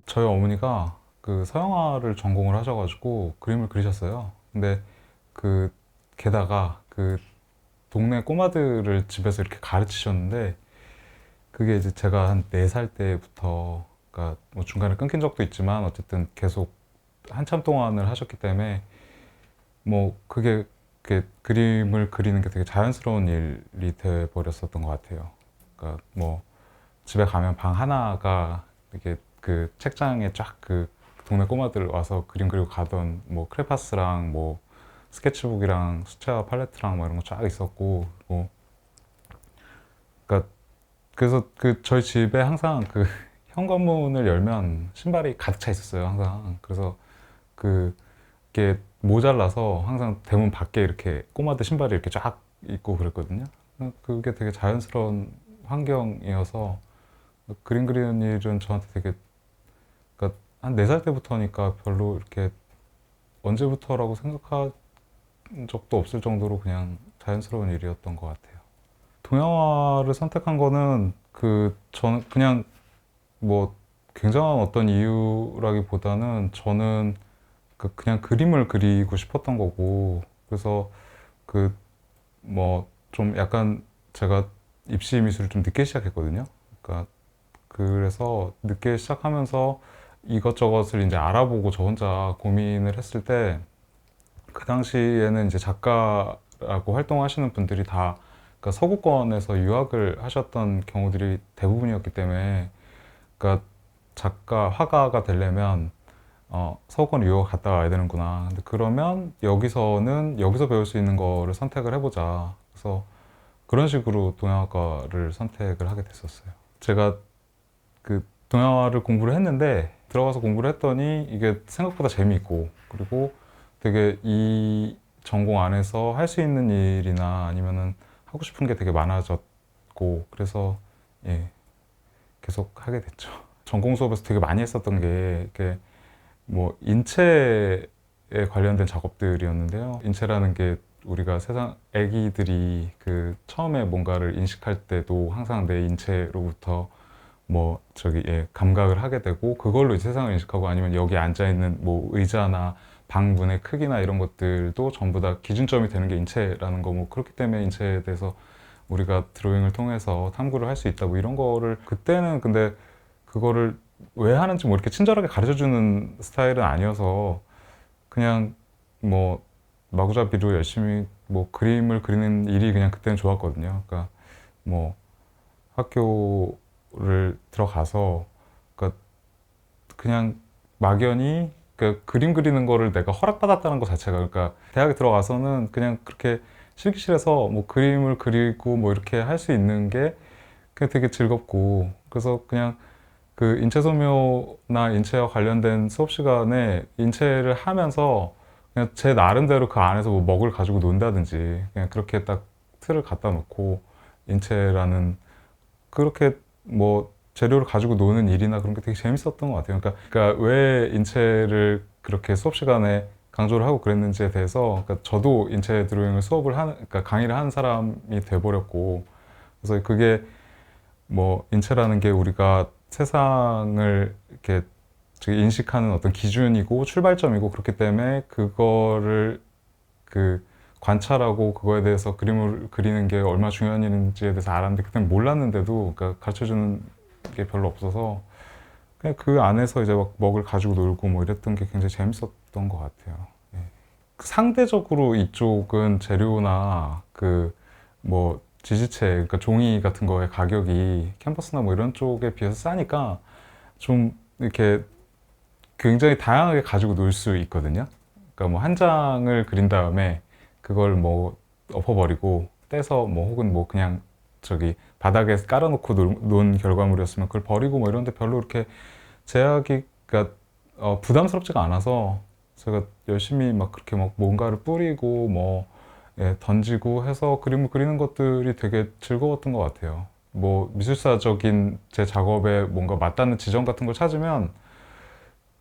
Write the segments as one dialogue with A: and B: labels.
A: 저희 어머니가 그 서양화를 전공을 하셔가지고 그림을 그리셨어요. 근데 그 게다가 그 동네 꼬마들을 집에서 이렇게 가르치셨는데 그게 이제 제가 한 4살 때부터 그러니까 뭐 중간에 끊긴 적도 있지만 어쨌든 계속 한참 동안을 하셨기 때문에 뭐 그게 그림을 그리는 게 되게 자연스러운 일이 돼 버렸었던 것 같아요. 그러니까 뭐 집에 가면 방 하나가 이렇게 그 책장에 쫙 그 동네 꼬마들 와서 그림 그리고 가던 뭐 크레파스랑 뭐 스케치북이랑 수채화 팔레트랑 뭐 이런 거 쫙 있었고 뭐 그러니까 그래서 그 저희 집에 항상 그 현관문을 열면 신발이 가득 차 있었어요 항상. 그래서 그 이게 모자라서 항상 대문 밖에 이렇게 꼬마들 신발이 이렇게 쫙 있고 그랬거든요. 그게 되게 자연스러운 환경이어서 그림 그리는 일은 저한테 되게 그러니까 한 4살 때부터니까 별로 이렇게 언제부터라고 생각한 적도 없을 정도로 그냥 자연스러운 일이었던 것 같아요. 동양화를 선택한 거는 저는 그냥 뭐 굉장한 어떤 이유라기보다는 저는 그냥 그림을 그리고 싶었던 거고 그래서 그 뭐 좀 약간 제가 입시 미술을 좀 늦게 시작했거든요. 그러니까 그래서 늦게 시작하면서 이것저것을 이제 알아보고 저 혼자 고민을 했을 때 그 당시에는 이제 작가라고 활동하시는 분들이 다 그러니까 서구권에서 유학을 하셨던 경우들이 대부분이었기 때문에 그러니까 작가, 화가가 되려면 서구권 유학 갔다 와야 되는구나. 근데 그러면 여기서 배울 수 있는 거를 선택을 해보자. 그래서 그런 식으로 동양학과를 선택을 하게 됐었어요. 제가 그 동양화를 공부를 했는데 들어가서 공부를 했더니 이게 생각보다 재미있고 그리고 되게 이 전공 안에서 할 수 있는 일이나 아니면은 하고 싶은 게 되게 많아졌고 그래서 예, 계속 하게 됐죠. 전공 수업에서 되게 많이 했었던 게 이렇게 뭐 인체에 관련된 작업들이었는데요. 인체라는 게 우리가 세상 아기들이 그 처음에 뭔가를 인식할 때도 항상 내 인체로부터 뭐 저기 감각을 하게 되고 그걸로 이제 세상을 인식하고 아니면 여기 앉아 있는 뭐 의자나 방 문의 크기나 이런 것들도 전부 다 기준점이 되는 게 인체라는 거 뭐 그렇기 때문에 인체에 대해서 우리가 드로잉을 통해서 탐구를 할 수 있다 뭐 이런 거를 그때는 근데 그거를 왜 하는지 뭐 이렇게 친절하게 가르쳐 주는 스타일은 아니어서 그냥 뭐 마구잡이로 열심히 뭐 그림을 그리는 일이 그냥 그때는 좋았거든요. 그러니까 뭐 학교를 들어가서 그러니까 그냥 막연히 그 그림 그리는 거를 내가 허락받았다는 것 자체가 그러니까 대학에 들어가서는 그냥 그렇게 실기실에서 뭐 그림을 그리고 뭐 이렇게 할 수 있는 게 그게 되게 즐겁고 그래서 그냥 그 인체 소묘나 인체와 관련된 수업 시간에 인체를 하면서 그냥 제 나름대로 그 안에서 뭐 먹을 가지고 논다든지 그냥 그렇게 딱 틀을 갖다 놓고 인체라는 그렇게 뭐 재료를 가지고 노는 일이나 그런 게 되게 재밌었던 것 같아요. 그러니까 왜 인체를 그렇게 수업 시간에 강조를 하고 그랬는지에 대해서 그러니까 저도 인체 드로잉을 그러니까 강의를 하는 사람이 돼버렸고 그래서 그게 뭐 인체라는 게 우리가 세상을 이렇게 인식하는 어떤 기준이고 출발점이고 그렇기 때문에 그거를 그 관찰하고 그거에 대해서 그림을 그리는 게 얼마나 중요한 일인지에 대해서 알았는데 그때는 몰랐는데도 그러니까 가르쳐 주는 게 별로 없어서 그냥 그 안에서 이제 막 먹을 가지고 놀고 뭐 이랬던 게 굉장히 재밌었던 것 같아요. 예. 상대적으로 이쪽은 재료나 그 뭐 지지체 그러니까 종이 같은 거의 가격이 캔버스나 뭐 이런 쪽에 비해서 싸니까 좀 이렇게 굉장히 다양하게 가지고 놀 수 있거든요. 그러니까 뭐 한 장을 그린 다음에 그걸 뭐 엎어버리고 떼서 뭐 혹은 뭐 그냥 저기 바닥에 깔아놓고 논 결과물이었으면 그걸 버리고 뭐 이런데 별로 이렇게 제약이 그러니까 부담스럽지가 않아서 제가 열심히 막 그렇게 막 뭔가를 뿌리고 뭐 던지고 해서 그림을 그리는 것들이 되게 즐거웠던 것 같아요. 뭐 미술사적인 제 작업에 뭔가 맞닿는 지점 같은 걸 찾으면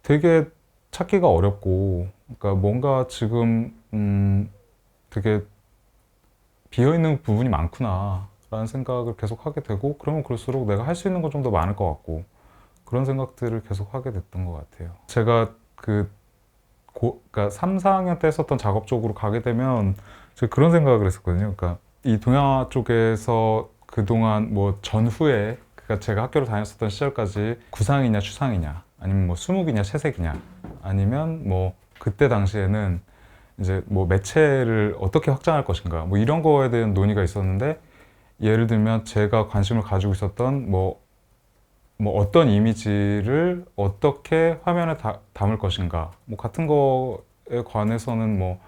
A: 되게 찾기가 어렵고, 그러니까 뭔가 지금 되게 비어 있는 부분이 많구나라는 생각을 계속 하게 되고, 그러면 그럴수록 내가 할 수 있는 건 좀 더 많을 것 같고, 그런 생각들을 계속 하게 됐던 것 같아요. 제가 그러니까 3, 4학년 때 했었던 작업 쪽으로 가게 되면 제가 그런 생각을 했었거든요. 그러니까 이 동양화 쪽에서 그동안 뭐 전후에 그러니까 제가 학교를 다녔었던 시절까지 구상이냐 추상이냐 아니면 뭐 수묵이냐 채색이냐 아니면 뭐 그때 당시에는 이제 뭐 매체를 어떻게 확장할 것인가 뭐 이런 거에 대한 논의가 있었는데 예를 들면 제가 관심을 가지고 있었던 뭐 어떤 이미지를 어떻게 화면에 담을 것인가 뭐 같은 거에 관해서는 뭐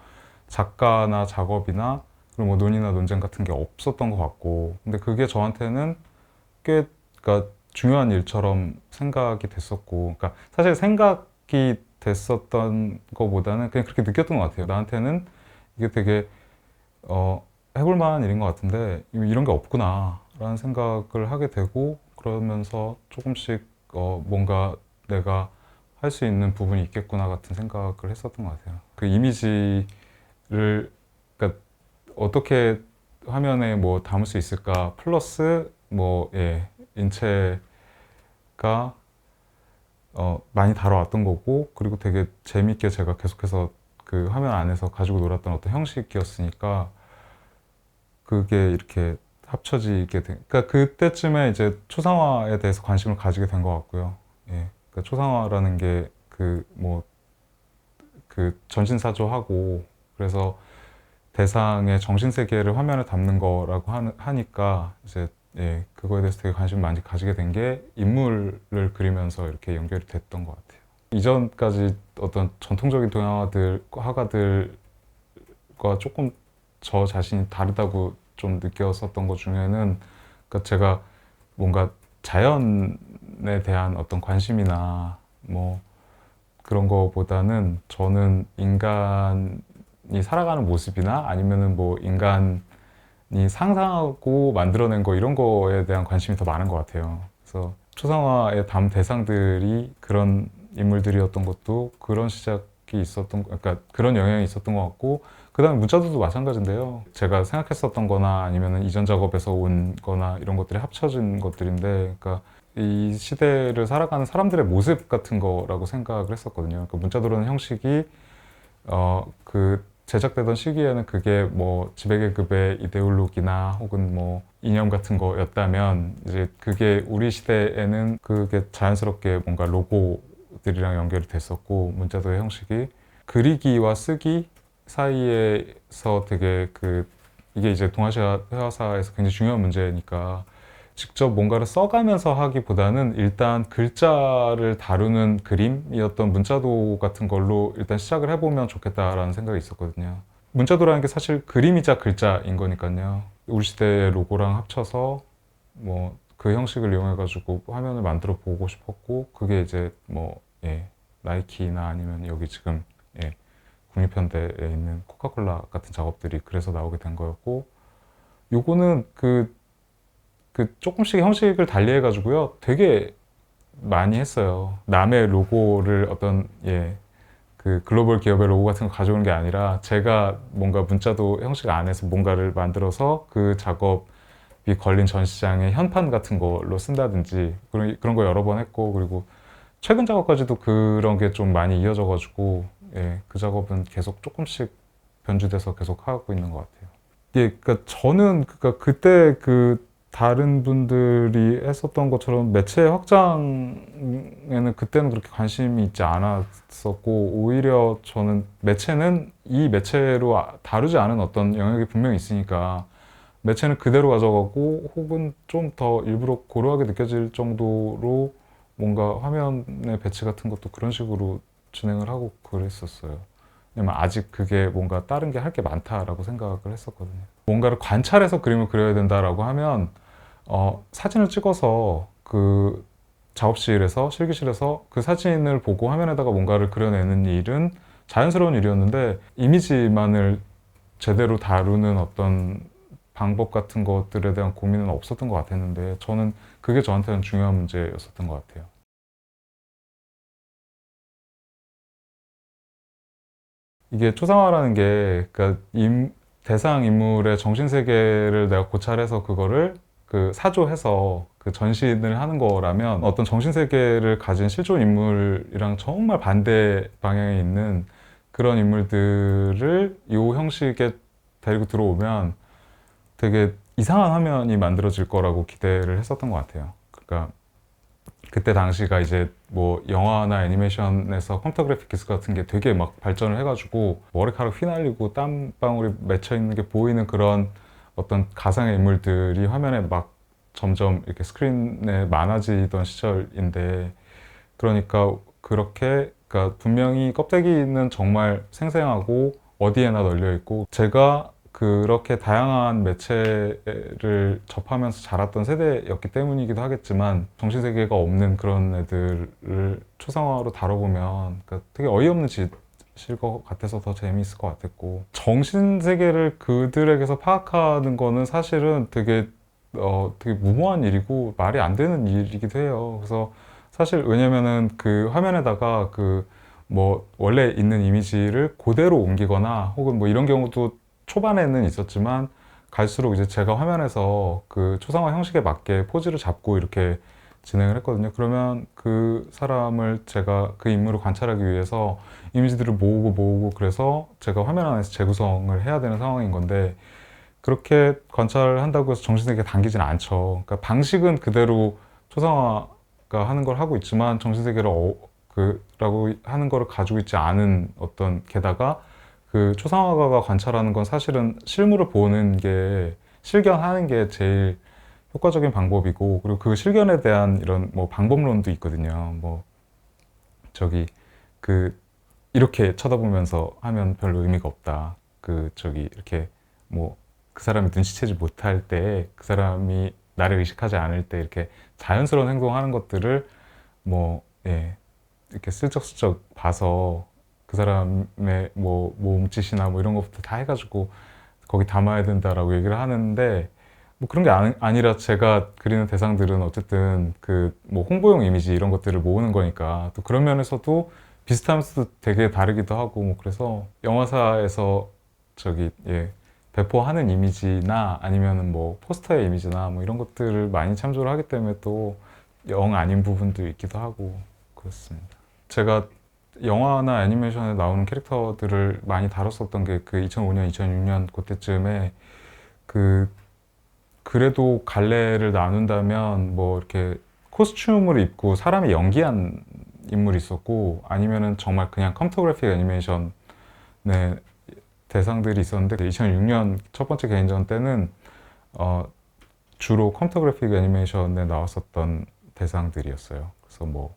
A: 작가나 작업이나 그리고 뭐 논의나 논쟁 같은 게 없었던 것 같고 근데 그게 저한테는 꽤 그러니까 중요한 일처럼 생각이 됐었고 그러니까 사실 생각이 됐었던 것보다는 그냥 그렇게 느꼈던 것 같아요. 나한테는 이게 되게 해볼 만한 일인 것 같은데 이런 게 없구나 라는 생각을 하게 되고 그러면서 조금씩 뭔가 내가 할 수 있는 부분이 있겠구나 같은 생각을 했었던 것 같아요. 그 이미지를 그러니까 어떻게 화면에 뭐 담을 수 있을까 플러스 뭐 인체가 많이 다뤄왔던 거고 그리고 되게 재밌게 제가 계속해서 그 화면 안에서 가지고 놀았던 어떤 형식이었으니까 그게 이렇게 합쳐지게 된 그러니까 그때쯤에 이제 초상화에 대해서 관심을 가지게 된 것 같고요. 예. 그러니까 초상화라는 게 그 전신사조하고 그래서 대상의 정신 세계를 화면에 담는 거라고 하니까 이제 그거에 대해서 되게 관심을 많이 가지게 된 게 인물을 그리면서 이렇게 연결이 됐던 것 같아요. 이전까지 어떤 전통적인 화가들과 조금 저 자신이 다르다고 좀 느꼈었던 것 중에는 그러니까 제가 뭔가 자연에 대한 어떤 관심이나 뭐 그런 거보다는 저는 인간이 살아가는 모습이나 아니면은 뭐 인간이 상상하고 만들어낸 거 이런 거에 대한 관심이 더 많은 것 같아요. 그래서 초상화에 담 대상들이 그런 인물들이었던 것도 그런 시작이 그러니까 그런 영향이 있었던 것 같고 그다음에 문자들도 마찬가지인데요. 제가 생각했었던 거나 아니면은 이전 작업에서 온 거나 이런 것들이 합쳐진 것들인데 그러니까 이 시대를 살아가는 사람들의 모습 같은 거라고 생각을 했었거든요. 그러니까 문자도라는 형식이 그 제작되던 시기에는 그게 뭐 지배계급의 이데올로기나 혹은 뭐 이념 같은 거였다면 이제 그게 우리 시대에는 그게 자연스럽게 뭔가 로고들이랑 연결이 됐었고 문자도의 형식이 그리기와 쓰기 사이에서 되게 이게 이제 동아시아 회화사에서 굉장히 중요한 문제니까 직접 뭔가를 써가면서 하기보다는 일단 글자를 다루는 그림이었던 문자도 같은 걸로 일단 시작을 해보면 좋겠다라는 생각이 있었거든요. 문자도라는 게 사실 그림이자 글자인 거니까요. 우리 시대의 로고랑 합쳐서 뭐 그 형식을 이용해가지고 화면을 만들어 보고 싶었고 그게 이제 뭐 나이키나 아니면 여기 지금 국립현대에 있는 코카콜라 같은 작업들이 그래서 나오게 된 거였고 요거는 조금씩 형식을 달리 해가지고요. 되게 많이 했어요. 남의 로고를 어떤, 그 글로벌 기업의 로고 같은 거 가져오는 게 아니라 제가 뭔가 문자도 형식 안에서 뭔가를 만들어서 그 작업이 걸린 전시장의 현판 같은 걸로 쓴다든지 그런 거 여러 번 했고 그리고 최근 작업까지도 그런 게 좀 많이 이어져가지고 그 작업은 계속 조금씩 변주돼서 계속 하고 있는 것 같아요. 그러니까 저는 그때 다른 분들이 했었던 것처럼 매체 확장에는 그때는 그렇게 관심이 있지 않았었고 오히려 저는 매체는 이 매체로 다루지 않은 어떤 영역이 분명히 있으니까 매체는 그대로 가져가고 혹은 좀 더 일부러 고루하게 느껴질 정도로 뭔가 화면의 배치 같은 것도 그런 식으로 진행을 하고 그랬었어요. 왜냐면 아직 그게 뭔가 다른 게 할 게 많다라고 생각을 했었거든요. 뭔가를 관찰해서 그림을 그려야 된다라고 하면 사진을 찍어서 그 작업실에서 실기실에서 그 사진을 보고 화면에다가 뭔가를 그려내는 일은 자연스러운 일이었는데 이미지만을 제대로 다루는 어떤 방법 같은 것들에 대한 고민은 없었던 것 같았는데 저는 그게 저한테는 중요한 문제였었던 것 같아요. 이게 초상화라는 게 그러니까 대상 인물의 정신 세계를 내가 고찰해서 그거를 그 사조해서 그 전신을 하는 거라면 어떤 정신세계를 가진 실존 인물이랑 정말 반대 방향에 있는 그런 인물들을 이 형식에 데리고 들어오면 되게 이상한 화면이 만들어질 거라고 기대를 했었던 것 같아요. 그러니까 그때 당시가 이제 뭐 영화나 애니메이션에서 컴퓨터 그래픽 기술 같은 게 되게 막 발전을 해가지고 머리카락 휘날리고 땀방울이 맺혀 있는 게 보이는 그런 어떤 가상의 인물들이 화면에 막 점점 이렇게 스크린에 많아지던 시절인데, 그러니까 그렇게 그러니까 분명히 껍데기는 정말 생생하고 어디에나 널려 있고, 제가 그렇게 다양한 매체를 접하면서 자랐던 세대였기 때문이기도 하겠지만, 정신세계가 없는 그런 애들을 초상화로 다뤄보면 그러니까 되게 어이없는 짓일 것 같아서 더 재미있을 것 같았고, 정신세계를 그들에게서 파악하는 거는 사실은 되게 무모한 일이고 말이 안 되는 일이기도 해요. 그래서 사실 왜냐면은 그 화면에다가 그 뭐 원래 있는 이미지를 그대로 옮기거나 혹은 뭐 이런 경우도 초반에는 있었지만, 갈수록 이제 제가 화면에서 그 초상화 형식에 맞게 포즈를 잡고 이렇게 진행을 했거든요. 그러면 그 사람을 제가 그 인물을 관찰하기 위해서 이미지들을 모으고 그래서 제가 화면 안에서 재구성을 해야 되는 상황인 건데, 그렇게 관찰을 한다고 해서 정신세계가 당기진 않죠. 그러니까 방식은 그대로 초상화가 하는 걸 하고 있지만 정신세계를 라고 하는 거를 가지고 있지 않은 어떤, 게다가 그 초상화가가 관찰하는 건 사실은 실물을 보는 게, 실견하는 게 제일 효과적인 방법이고, 그리고 그 실견에 대한 이런 뭐 방법론도 있거든요. 뭐 저기 그 이렇게 쳐다보면서 하면 별로 의미가 없다. 그 저기 이렇게 뭐 그 사람이 눈치채지 못할 때, 그 사람이 나를 의식하지 않을 때 이렇게 자연스러운 행동하는 것들을 뭐 이렇게 슬쩍슬쩍 봐서 그 사람의 뭐 몸짓이나 뭐 이런 것부터 다 해가지고 거기 담아야 된다라고 얘기를 하는데, 뭐 그런 게 아니라 제가 그리는 대상들은 어쨌든 그 뭐 홍보용 이미지 이런 것들을 모으는 거니까, 또 그런 면에서도 비슷하면서도 되게 다르기도 하고, 뭐 그래서 영화사에서 저기 배포하는 이미지나 아니면은 뭐 포스터의 이미지나 뭐 이런 것들을 많이 참조를 하기 때문에 또 영 아닌 부분도 있기도 하고 그렇습니다. 제가 영화나 애니메이션에 나오는 캐릭터들을 많이 다뤘었던 게 그 2005년, 2006년 그때쯤에 그 그래도 갈래를 나눈다면 뭐 이렇게 코스튬을 입고 사람이 연기한 인물이 있었고, 아니면은 정말 그냥 컴퓨터 그래픽 애니메이션의 대상들이 있었는데, 2006년 첫 번째 개인전 때는 주로 컴퓨터 그래픽 애니메이션에 나왔었던 대상들이었어요. 그래서 뭐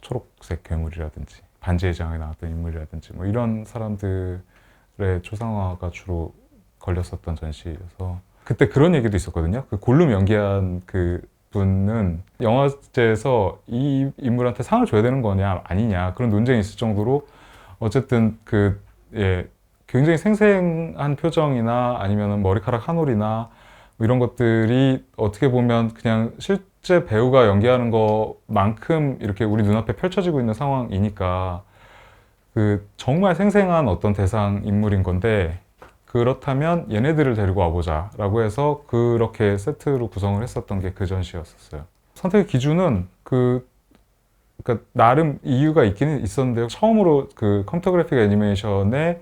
A: 초록색 괴물이라든지 반지의 제왕에 나왔던 인물이라든지 뭐 이런 사람들의 초상화가 주로 걸렸었던 전시여서, 그때 그런 얘기도 있었거든요. 그 골룸 연기한 그 분은 영화제에서 이 인물한테 상을 줘야 되는 거냐 아니냐 그런 논쟁이 있을 정도로, 어쨌든 굉장히 생생한 표정이나 아니면 머리카락 한 올이나 뭐 이런 것들이 어떻게 보면 그냥 실제 배우가 연기하는 것만큼 이렇게 우리 눈앞에 펼쳐지고 있는 상황이니까 그 정말 생생한 어떤 대상 인물인 건데, 그렇다면 얘네들을 데리고 와보자 라고 해서 그렇게 세트로 구성을 했었던 게 그 전시였었어요. 선택의 기준은 그러니까 나름 이유가 있기는 있었는데요. 처음으로 그 컴퓨터 그래픽 애니메이션에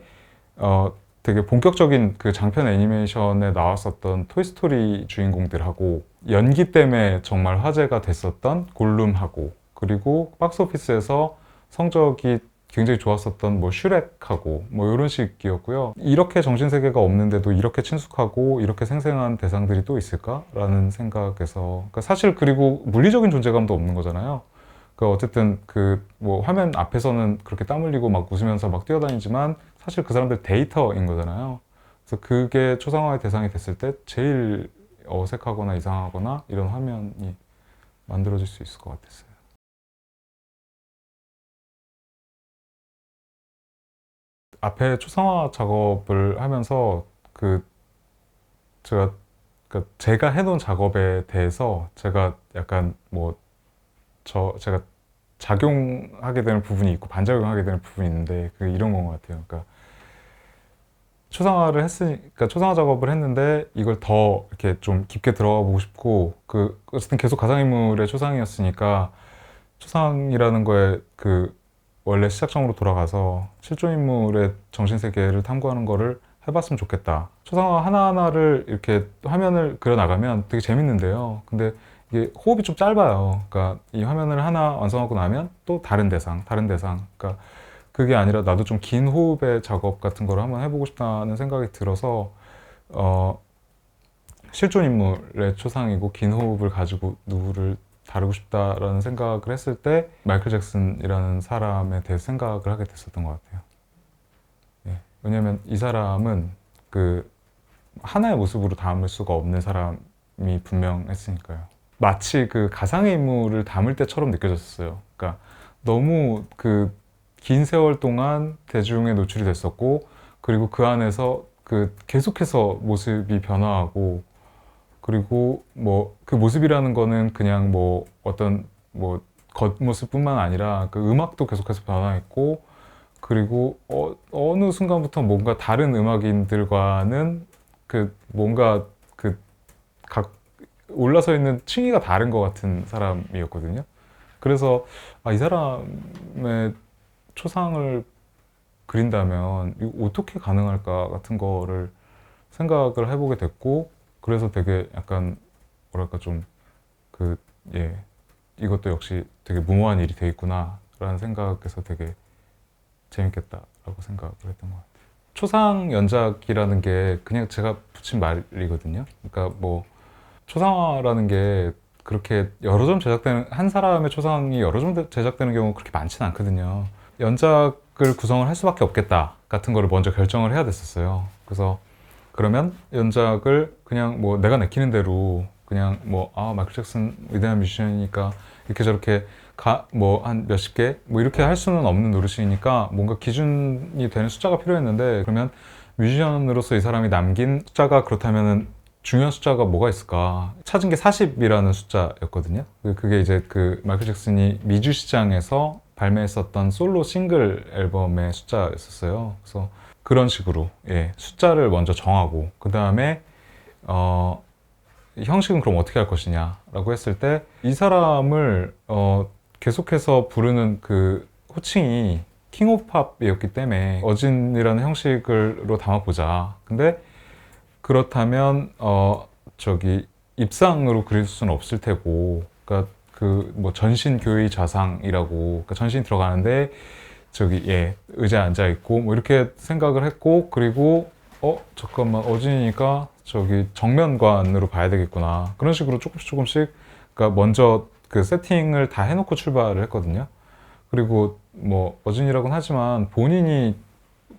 A: 되게 본격적인 그 장편 애니메이션에 나왔었던 토이스토리 주인공들하고, 연기 때문에 정말 화제가 됐었던 골룸하고, 그리고 박스오피스에서 성적이 굉장히 좋았었던 뭐 슈렉하고 뭐 이런 식이었고요. 이렇게 정신세계가 없는데도 이렇게 친숙하고 이렇게 생생한 대상들이 또 있을까라는 생각에서, 그러니까 사실 그리고 물리적인 존재감도 없는 거잖아요. 그 어쨌든 그 뭐 화면 앞에서는 그렇게 땀 흘리고 막 웃으면서 막 뛰어다니지만 사실 그 사람들 데이터인 거잖아요. 그래서 그게 초상화의 대상이 됐을 때 제일 어색하거나 이상하거나 이런 화면이 만들어질 수 있을 것 같았어요. 앞에 초상화 작업을 하면서 그 제가 제가 해놓은 작업에 대해서 제가 약간 제가 작용하게 되는 부분이 있고 반작용하게 되는 부분이 있는데, 그게 이런 건 것 같아요. 그러니까 초상화를 했으니까 초상화 작업을 했는데 이걸 더 이렇게 좀 깊게 들어가 보고 싶고 그 어쨌든 계속 가상인물의 초상이었으니까 초상이라는 거에 그 원래 시작점으로 돌아가서 실존 인물의 정신세계를 탐구하는 거를 해봤으면 좋겠다. 초상화 하나하나를 이렇게 화면을 그려나가면 되게 재밌는데요. 근데 이게 호흡이 좀 짧아요. 그러니까 이 화면을 하나 완성하고 나면 또 다른 대상, 다른 대상. 그러니까 그게 아니라 나도 좀 긴 호흡의 작업 같은 걸 한번 해보고 싶다는 생각이 들어서 실존 인물의 초상이고 긴 호흡을 가지고 누구를 다루고 싶다라는 생각을 했을 때 마이클 잭슨이라는 사람에 대해서 생각을 하게 됐었던 것 같아요. 예. 왜냐면 이 사람은 그 하나의 모습으로 담을 수가 없는 사람이 분명했으니까요. 마치 그 가상의 인물을 담을 때처럼 느껴졌어요. 그러니까 너무 그 긴 세월 동안 대중에 노출이 됐었고, 그리고 그 안에서 그 계속해서 모습이 변화하고, 그리고 뭐 그 모습이라는 거는 그냥 뭐 어떤 뭐 겉모습뿐만 아니라 그 음악도 계속해서 변화했고, 그리고 어느 순간부터 뭔가 다른 음악인들과는 그 뭔가 그 각 올라서 있는 층위가 다른 것 같은 사람이었거든요. 그래서 이 사람의 초상을 그린다면 이거 어떻게 가능할까 같은 거를 생각을 해보게 됐고, 그래서 되게 약간 뭐랄까 좀 그 예 이것도 역시 되게 무모한 일이 돼 있구나 라는 생각에서 되게 재밌겠다라고 생각을 했던 것 같아요. 초상 연작이라는 게 그냥 제가 붙인 말이거든요. 그러니까 뭐 초상화라는 게 그렇게 여러 점 제작되는, 한 사람의 초상이 여러 점 제작되는 경우가 그렇게 많지는 않거든요. 연작을 구성을 할 수밖에 없겠다 같은 거를 먼저 결정을 해야 됐었어요. 그래서 그러면 연작을 그냥 뭐 내가 내키는 대로 그냥 뭐 마이클 잭슨 위대한 뮤지션이니까 이렇게 저렇게 뭐 한 몇십 개 뭐 이렇게 할 수는 없는 노릇이니까 뭔가 기준이 되는 숫자가 필요했는데, 그러면 뮤지션으로서 이 사람이 남긴 숫자가 그렇다면은 중요한 숫자가 뭐가 있을까 찾은 게 40이라는 숫자였거든요. 그게 이제 그 마이클 잭슨이 미주 시장에서 발매했었던 솔로 싱글 앨범의 숫자였었어요. 그래서 그런 식으로 숫자를 먼저 정하고 그 다음에 형식은 그럼 어떻게 할 것이냐라고 했을 때 이 사람을 계속해서 부르는 그 호칭이 킹 오브 팝이었기 때문에 어진이라는 형식으로 담아보자. 근데 그렇다면 저기 입상으로 그릴 수는 없을 테고, 그러니까 그 뭐 전신 교의 좌상이라고, 그러니까 전신 들어가는데 저기 의자에 앉아 있고 뭐 이렇게 생각을 했고, 그리고 잠깐만 어진이니까 저기 정면관으로 봐야 되겠구나 그런 식으로 조금씩 그러니까 먼저 그 세팅을 다 해놓고 출발을 했거든요. 그리고 뭐 어진이라고는 하지만 본인이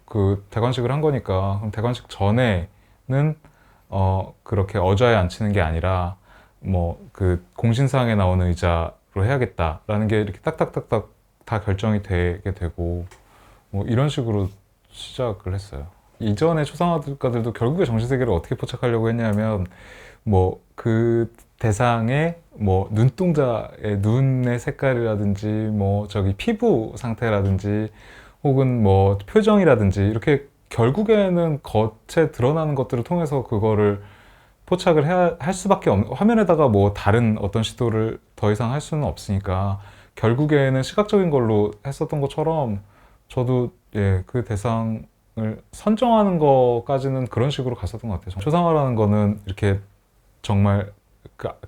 A: 그 대관식을 한 거니까 그럼 대관식 전에는 그렇게 의자에 앉히는 게 아니라 뭐 그 공신사항에 나오는 의자로 해야겠다라는 게 이렇게 딱딱딱딱 다 결정이 되게 되고 뭐 이런 식으로 시작을 했어요. 이전의 초상화가들도 결국에 정신세계를 어떻게 포착하려고 했냐면 뭐 그 대상의 뭐 눈동자의 눈의 색깔이라든지 뭐 저기 피부 상태라든지 혹은 뭐 표정이라든지 이렇게 결국에는 겉에 드러나는 것들을 통해서 그거를 포착을 할 수밖에 없는, 화면에다가 뭐 다른 어떤 시도를 더 이상 할 수는 없으니까 결국에는 시각적인 걸로 했었던 것처럼 저도 그 대상을 선정하는 것까지는 그런 식으로 갔었던 것 같아요. 초상화라는 거는 이렇게 정말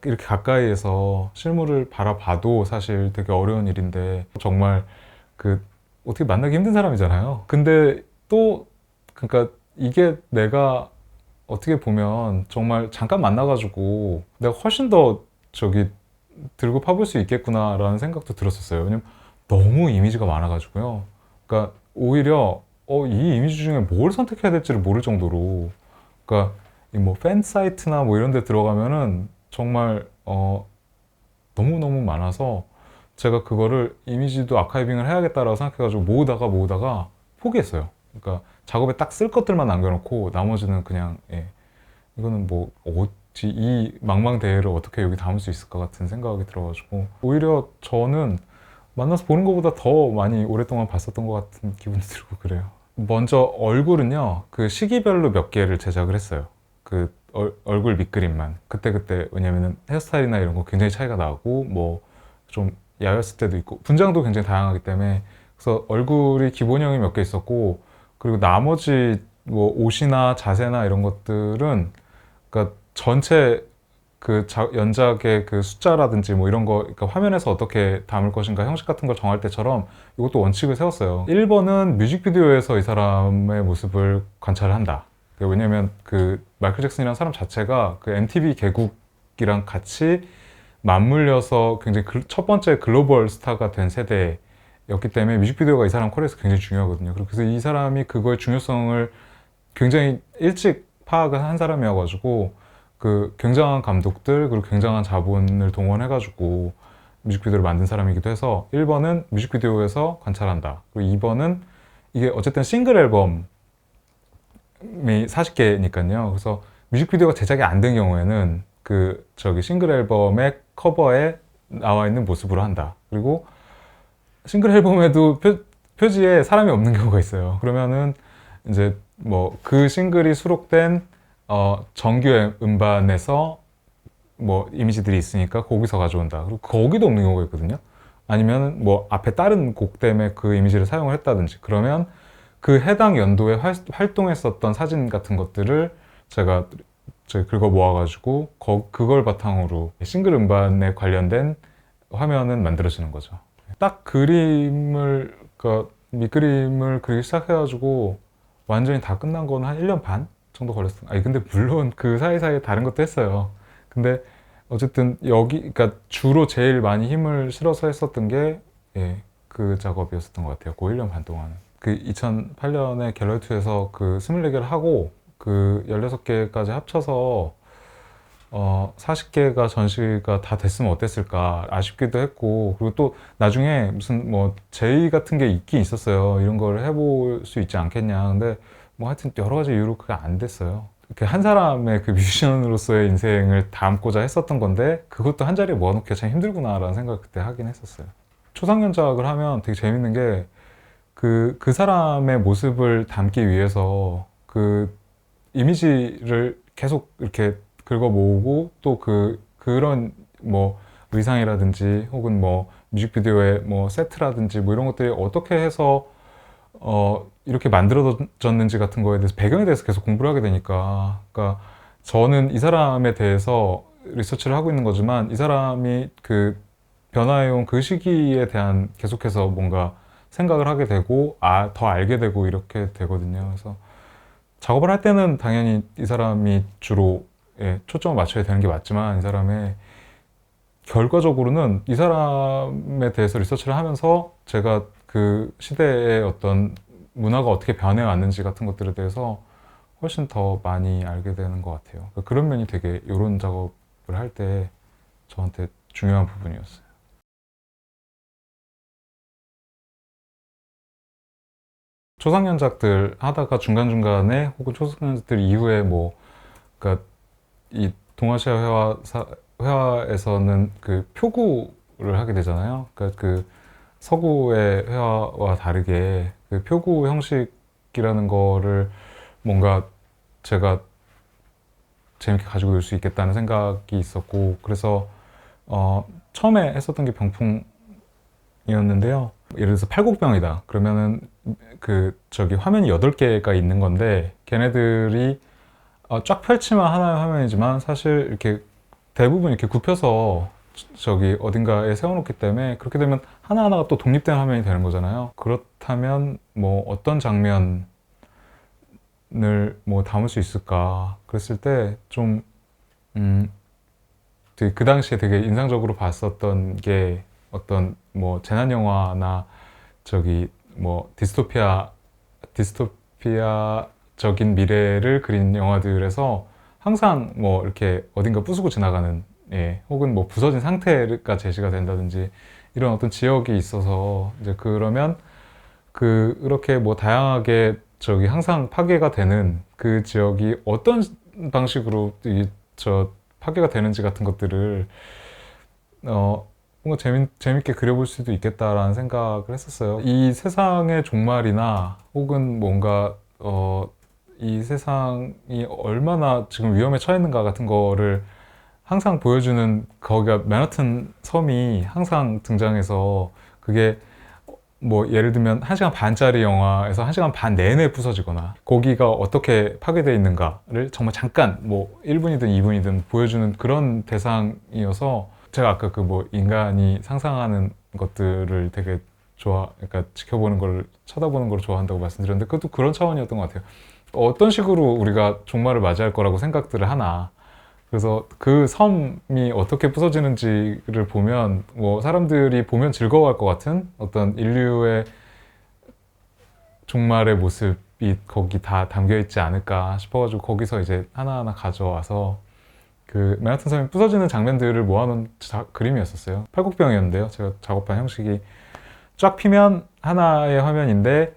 A: 이렇게 가까이에서 실물을 바라봐도 사실 되게 어려운 일인데 정말 그 어떻게 만나기 힘든 사람이잖아요. 근데 또 그러니까 이게 내가 어떻게 보면 정말 잠깐 만나가지고 내가 훨씬 더 저기 들고 파볼 수 있겠구나라는 생각도 들었었어요. 왜냐면 너무 이미지가 많아가지고요. 그러니까 오히려 이 이미지 중에 뭘 선택해야 될지를 모를 정도로, 그러니까 뭐 팬 사이트나 뭐 이런 데 들어가면은 정말 너무너무 많아서 제가 그거를 이미지도 아카이빙을 해야겠다라고 생각해가지고 모으다가 포기했어요. 그러니까 작업에 딱 쓸 것들만 남겨놓고 나머지는 그냥 이거는 뭐 이 망망대해를 어떻게 여기 담을 수 있을까 같은 생각이 들어가지고 오히려 저는 만나서 보는 것보다 더 많이 오랫동안 봤었던 것 같은 기분이 들고 그래요. 먼저 얼굴은요, 그 시기별로 몇 개를 제작을 했어요. 그 얼굴 밑그림만. 그때그때, 왜냐면은 헤어스타일이나 이런 거 굉장히 차이가 나고, 뭐, 좀 야였을 때도 있고, 분장도 굉장히 다양하기 때문에, 그래서 얼굴이 기본형이 몇 개 있었고, 그리고 나머지 뭐 옷이나 자세나 이런 것들은, 그러니까 전체 그 연작의 그 숫자라든지 뭐 이런 거, 그러니까 화면에서 어떻게 담을 것인가 형식 같은 걸 정할 때처럼 이것도 원칙을 세웠어요. 1번은 뮤직비디오에서 이 사람의 모습을 관찰한다. 왜냐면 그 마이클 잭슨이라는 사람 자체가 그 MTV 개국이랑 같이 맞물려서 굉장히 첫 번째 글로벌 스타가 된 세대였기 때문에 뮤직비디오가 이 사람 커리어에서 굉장히 중요하거든요. 그래서 이 사람이 그거의 중요성을 굉장히 일찍 파악을 한 사람이어가지고 그 굉장한 감독들 그리고 굉장한 자본을 동원해가지고 뮤직비디오를 만든 사람이기도 해서 1번은 뮤직비디오에서 관찰한다. 그리고 2번은 이게 어쨌든 싱글 앨범이 40개니까요. 그래서 뮤직비디오가 제작이 안 된 경우에는 그 저기 싱글 앨범의 커버에 나와 있는 모습으로 한다. 그리고 싱글 앨범에도 표지에 사람이 없는 경우가 있어요. 그러면은 이제 뭐 그 싱글이 수록된 정규 음반에서 뭐 이미지들이 있으니까 거기서 가져온다. 그리고 거기도 없는 경우가 있거든요. 아니면 뭐 앞에 다른 곡 때문에 그 이미지를 사용을 했다든지 그러면 그 해당 연도에 활동했었던 사진 같은 것들을 제가 긁어 모아가지고 그걸 바탕으로 싱글 음반에 관련된 화면은 만들어지는 거죠. 딱 그림을, 그러니까 밑그림을 그리기 시작해가지고 완전히 다 끝난 건 한 1년 반 정도 걸렸어요. 아니, 근데 물론 그 사이사이에 다른 것도 했어요. 근데 어쨌든 그러니까 주로 제일 많이 힘을 실어서 했었던 게, 예, 그 작업이었었던 것 같아요. 그 1년 반 동안은. 그 2008년에 갤러리2에서 그 24개를 하고 그 16개까지 합쳐서 40개가 전시가 다 됐으면 어땠을까 아쉽기도 했고, 그리고 또 나중에 무슨 뭐 제의 같은 게 있긴 있었어요. 이런 걸 해볼 수 있지 않겠냐. 근데 뭐 하여튼 여러 가지 이유로 그게 안 됐어요. 이렇게 한 사람의 그 뮤지션으로서의 인생을 담고자 했었던 건데 그것도 한 자리에 모아놓기가 참 힘들구나라는 생각을 그때 하긴 했었어요. 초상연작을 하면 되게 재밌는 게 그 사람의 모습을 담기 위해서 그 이미지를 계속 이렇게 긁어 모으고 또 그런 뭐 의상이라든지 혹은 뭐 뮤직비디오의 뭐 세트라든지 뭐 이런 것들이 어떻게 해서 이렇게 만들어졌는지 같은 거에 대해서 배경에 대해서 계속 공부를 하게 되니까, 그러니까 저는 이 사람에 대해서 리서치를 하고 있는 거지만 이 사람이 그 변화해온 그 시기에 대한 계속해서 뭔가 생각을 하게 되고 더 알게 되고 이렇게 되거든요. 그래서 작업을 할 때는 당연히 이 사람이 주로, 예, 초점을 맞춰야 되는 게 맞지만 이 사람의 결과적으로는 이 사람에 대해서 리서치를 하면서 제가 그 시대의 어떤 문화가 어떻게 변해왔는지 같은 것들에 대해서 훨씬 더 많이 알게 되는 것 같아요. 그런 면이 되게 이런 작업을 할 때 저한테 중요한 부분이었어요. 초상연작들 하다가 중간중간에 혹은 초상연작들 이후에 뭐, 그러니까 이 동아시아 회화에서는 그 표구를 하게 되잖아요. 그러니까 그 서구의 회화와 다르게 그 표구 형식이라는 거를 뭔가 제가 재밌게 가지고 놀 수 있겠다는 생각이 있었고, 그래서 처음에 했었던 게 병풍이었는데요. 예를 들어서 팔곡병이다. 그러면은 그 저기 화면이 8개가 있는 건데 걔네들이 쫙 펼치면 하나의 화면이지만 사실 이렇게 대부분 이렇게 굽혀서 저기 어딘가에 세워놓기 때문에 그렇게 되면 하나하나가 또 독립된 화면이 되는 거잖아요. 그렇다면 뭐 어떤 장면을 뭐 담을 수 있을까 그랬을 때 좀 그 당시에 되게 인상적으로 봤었던 게 어떤 뭐 재난 영화나 저기 뭐 디스토피아적인 미래를 그린 영화들에서 항상 뭐 이렇게 어딘가 부수고 지나가는, 예, 혹은 뭐 부서진 상태가 제시가 된다든지 이런 어떤 지역이 있어서 이제 그러면 그렇게 뭐 다양하게 저기 항상 파괴가 되는 그 지역이 어떤 방식으로 파괴가 되는지 같은 것들을 뭔가 재밌게 그려볼 수도 있겠다라는 생각을 했었어요. 이 세상의 종말이나 혹은 뭔가 이 세상이 얼마나 지금 위험에 처했는가 같은 거를 항상 보여주는, 거기가 맨하튼 섬이 항상 등장해서, 그게 뭐 예를 들면 1시간 반짜리 영화에서 1시간 반 내내 부서지거나 거기가 어떻게 파괴되어 있는가를 정말 잠깐 뭐 1분이든 2분이든 보여주는 그런 대상이어서, 제가 아까 그 뭐 인간이 상상하는 것들을 되게 그러니까 지켜보는 걸, 쳐다보는 걸 좋아한다고 말씀드렸는데, 그것도 그런 차원이었던 것 같아요. 어떤 식으로 우리가 종말을 맞이할 거라고 생각들을 하나. 그래서 그 섬이 어떻게 부서지는지를 보면 뭐 사람들이 보면 즐거워할 것 같은 어떤 인류의 종말의 모습이 거기 다 담겨 있지 않을까 싶어가지고, 거기서 이제 하나하나 가져와서 그 맨하튼 섬이 부서지는 장면들을 모아놓은 그림이었었어요. 팔국병이었는데요. 제가 작업한 형식이 쫙 피면 하나의 화면인데,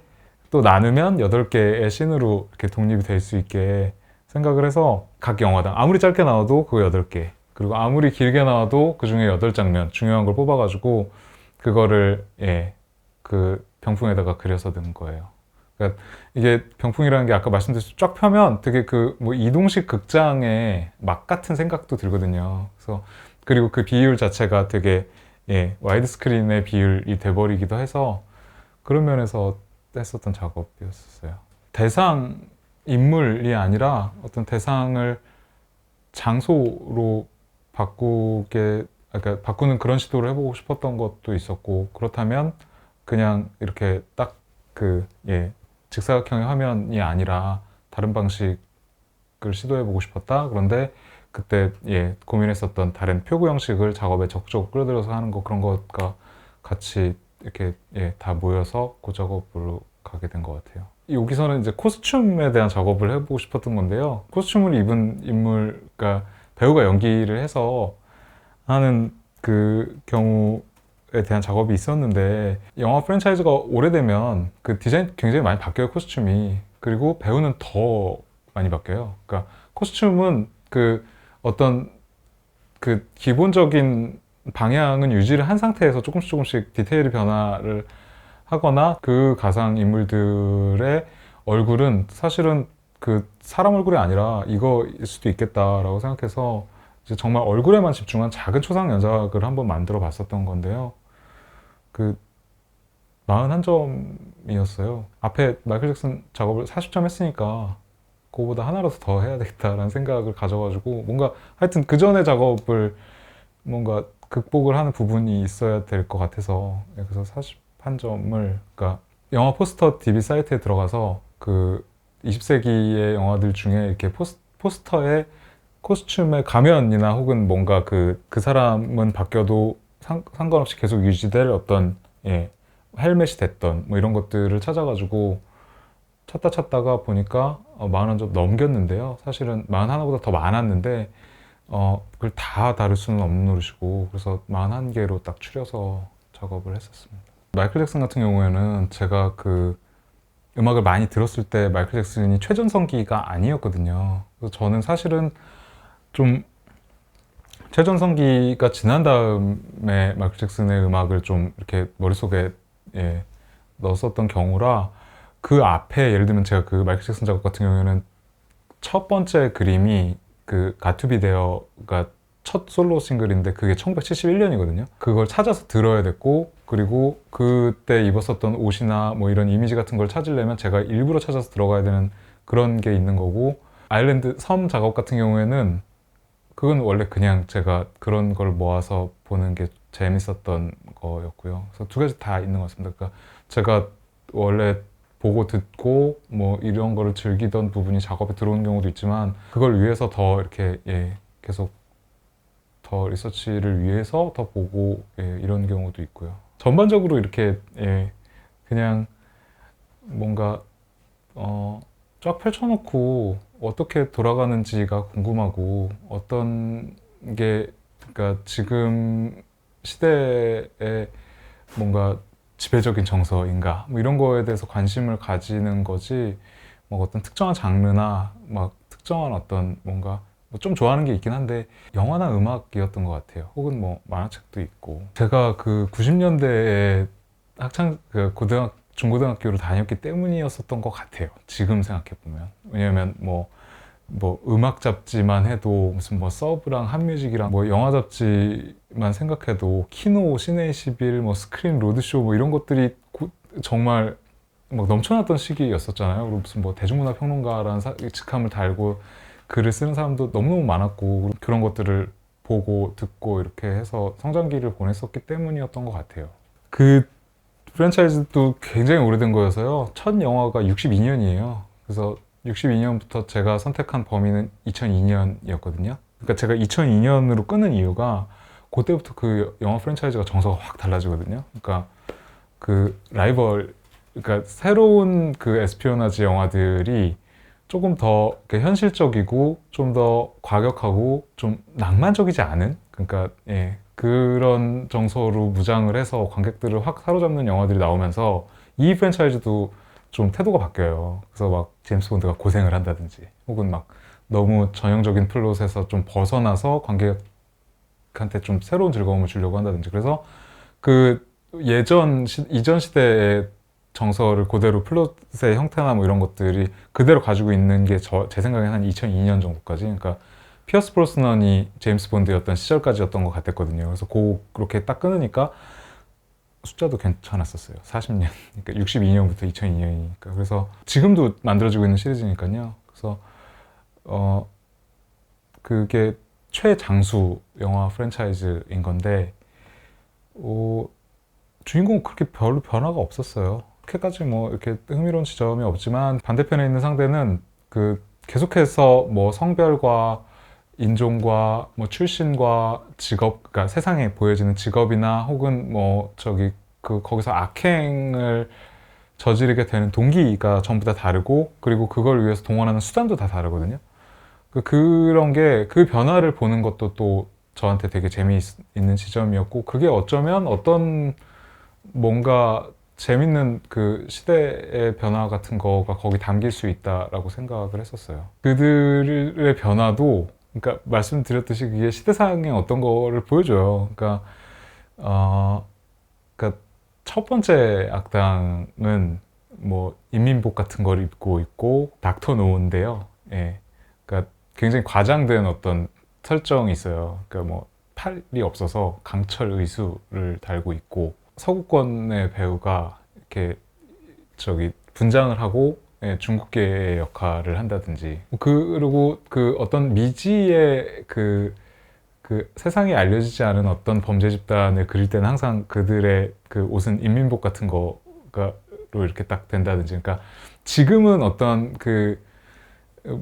A: 또 나누면 8개의 씬으로 이렇게 독립이 될 수 있게 생각을 해서, 각 영화당 아무리 짧게 나와도 그거 8개, 그리고 아무리 길게 나와도 그 중에 8장면 중요한 걸 뽑아가지고 그거를 그 병풍에다가 그려서 넣은 거예요. 그러니까 이게 병풍이라는 게 아까 말씀드렸듯이 쫙 펴면 되게 그 뭐 이동식 극장의 막 같은 생각도 들거든요. 그래서 그리고 그 비율 자체가 되게 와이드 스크린의 비율이 돼버리기도 해서, 그런 면에서 했었던 작업이었어요. 대상 인물이 아니라 어떤 대상을 장소로 그러니까 바꾸는 그런 시도를 해보고 싶었던 것도 있었고, 그렇다면 그냥 이렇게 딱 직사각형의 화면이 아니라 다른 방식을 시도해보고 싶었다. 그런데 그때 고민했었던 다른 표구 형식을 작업에 적극적으로 끌어들여서 하는 거, 그런 것과 같이 이렇게 다 모여서 그 작업으로 가게 된 것 같아요. 여기서는 이제 코스튬에 대한 작업을 해보고 싶었던 건데요. 코스튬을 입은 인물, 그러니까 배우가 연기를 해서 하는 그 경우에 대한 작업이 있었는데, 영화 프랜차이즈가 오래되면 그 디자인 굉장히 많이 바뀌어요, 코스튬이. 그리고 배우는 더 많이 바뀌어요. 그러니까 코스튬은 그 어떤 그 기본적인 방향은 유지를 한 상태에서 조금씩 디테일의 변화를 하거나, 그 가상 인물들의 얼굴은 사실은 그 사람 얼굴이 아니라 이거일 수도 있겠다라고 생각해서 이제 정말 얼굴에만 집중한 작은 초상 연작을 한번 만들어 봤었던 건데요. 그 41점이었어요. 앞에 마이클 잭슨 작업을 40점 했으니까 그거보다 하나라도 더 해야 되겠다라는 생각을 가져가지고, 뭔가 하여튼 그 전에 작업을 뭔가 극복을 하는 부분이 있어야 될 것 같아서, 그래서 41점을, 그러니까 영화 포스터 DB 사이트에 들어가서 그 20세기의 영화들 중에 이렇게 포스터에 코스튬의 가면이나 혹은 뭔가 그 사람은 바뀌어도 상관없이 계속 유지될 어떤 헬멧이 됐던 뭐 이런 것들을 찾아가지고 찾다가 보니까 41점 넘겼는데요. 사실은 41보다 더 많았는데 그걸 다 다룰 수는 없는 노릇이고, 그래서 41개로 딱 추려서 작업을 했었습니다. 마이클 잭슨 같은 경우에는 제가 그 음악을 많이 들었을 때 마이클 잭슨이 최전성기가 아니었거든요. 그래서 저는 사실은 좀 최전성기가 지난 다음에 마이클 잭슨의 음악을 좀 이렇게 머릿속에 넣었었던 경우라, 그 앞에 예를 들면 제가 그 마이클 잭슨 작업 같은 경우에는 첫 번째 그림이 그 가투비 데어가 첫 솔로 싱글인데 그게 1971년이거든요. 그걸 찾아서 들어야 됐고, 그리고 그때 입었었던 옷이나 뭐 이런 이미지 같은 걸 찾으려면 제가 일부러 찾아서 들어가야 되는 그런 게 있는 거고, 아일랜드 섬 작업 같은 경우에는 그건 원래 그냥 제가 그런 걸 모아서 보는 게 재밌었던 거였고요. 그래서 두 가지 다 있는 것 같습니다. 그러니까 제가 원래 보고 듣고 뭐 이런 거를 즐기던 부분이 작업에 들어오는 경우도 있지만, 그걸 위해서 더 이렇게 계속 더 리서치를 위해서 더 보고 이런 경우도 있고요. 전반적으로 이렇게 그냥 뭔가 쫙 펼쳐놓고 어떻게 돌아가는지가 궁금하고, 어떤 게 그러니까 지금 시대에 뭔가 지배적인 정서인가 뭐 이런 거에 대해서 관심을 가지는 거지, 뭐 어떤 특정한 장르나 막 특정한 어떤 뭔가 좀 좋아하는 게 있긴 한데 영화나 음악이었던 것 같아요. 혹은 뭐 만화책도 있고. 제가 그 90년대에 중고등학교를 다녔기 때문이었었던 것 같아요. 지금 생각해 보면. 왜냐면 뭐 음악 잡지만 해도 무슨 뭐 서브랑 한뮤직이랑 뭐 영화 잡지만 생각해도 키노, 시네21, 뭐 스크린 로드쇼 뭐 이런 것들이 정말 막 넘쳐났던 시기였었잖아요. 그리고 무슨 뭐 대중문화 평론가라는 직함을 달고 글을 쓰는 사람도 너무너무 많았고 그런 것들을 보고 듣고 이렇게 해서 성장기를 보냈었기 때문이었던 것 같아요. 그 프랜차이즈도 굉장히 오래된 거여서요. 첫 영화가 62년이에요. 그래서 62년부터 제가 선택한 범위는 2002년이었거든요. 그러니까 제가 2002년으로 끊은 이유가 그때부터 그 영화 프랜차이즈가 정서가 확 달라지거든요. 그러니까 그 라이벌, 그러니까 새로운 그 에스피오나지 영화들이 조금 더 현실적이고 좀 더 과격하고 좀 낭만적이지 않은, 그러니까 예, 그런 정서로 무장을 해서 관객들을 확 사로잡는 영화들이 나오면서 이 프랜차이즈도 좀 태도가 바뀌어요. 그래서 막 제임스 본드가 고생을 한다든지 혹은 막 너무 전형적인 플롯에서 좀 벗어나서 관객한테 좀 새로운 즐거움을 주려고 한다든지. 그래서 그 이전 시대의 정서를 그대로 플롯의 형태나 뭐 이런 것들이 그대로 가지고 있는 게 제 생각엔 한 2002년 정도까지, 그러니까 피어스 브로스넌이 제임스 본드였던 시절까지였던 것 같았거든요. 그래서 그렇게 딱 끊으니까 숫자도 괜찮았었어요. 40년, 그러니까 62년부터 2002년이니까. 그래서 지금도 만들어지고 있는 시리즈니까요. 그래서 그게 최장수 영화 프랜차이즈인 건데 주인공은 그렇게 별로 변화가 없었어요. 그렇게까지 뭐 이렇게 흥미로운 지점이 없지만 반대편에 있는 상대는 그 계속해서 뭐 성별과 인종과 뭐 출신과 직업, 그러니까 세상에 보여지는 직업이나 혹은 뭐 거기서 악행을 저지르게 되는 동기가 전부 다 다르고, 그리고 그걸 위해서 동원하는 수단도 다 다르거든요. 그런 게, 그 변화를 보는 것도 또 저한테 되게 재미있는 지점이었고, 그게 어쩌면 어떤 뭔가 재밌는 그 시대의 변화 같은 거가 거기 담길 수 있다라고 생각을 했었어요. 그들의 변화도, 그러니까 말씀드렸듯이 그게 시대상의 어떤 거를 보여줘요. 그러니까 첫 번째 악당은 뭐 인민복 같은 걸 입고 있고 닥터 노인데요. 예. 그러니까 굉장히 과장된 어떤 설정이 있어요. 그러니까 뭐 팔이 없어서 강철 의수를 달고 있고, 서구권의 배우가 이렇게 분장을 하고 예, 중국계의 역할을 한다든지, 그리고 그 어떤 미지의 그 세상에 알려지지 않은 어떤 범죄 집단을 그릴 때는 항상 그들의 그 옷은 인민복 같은 거로 이렇게 딱 된다든지. 그러니까 지금은 어떤 그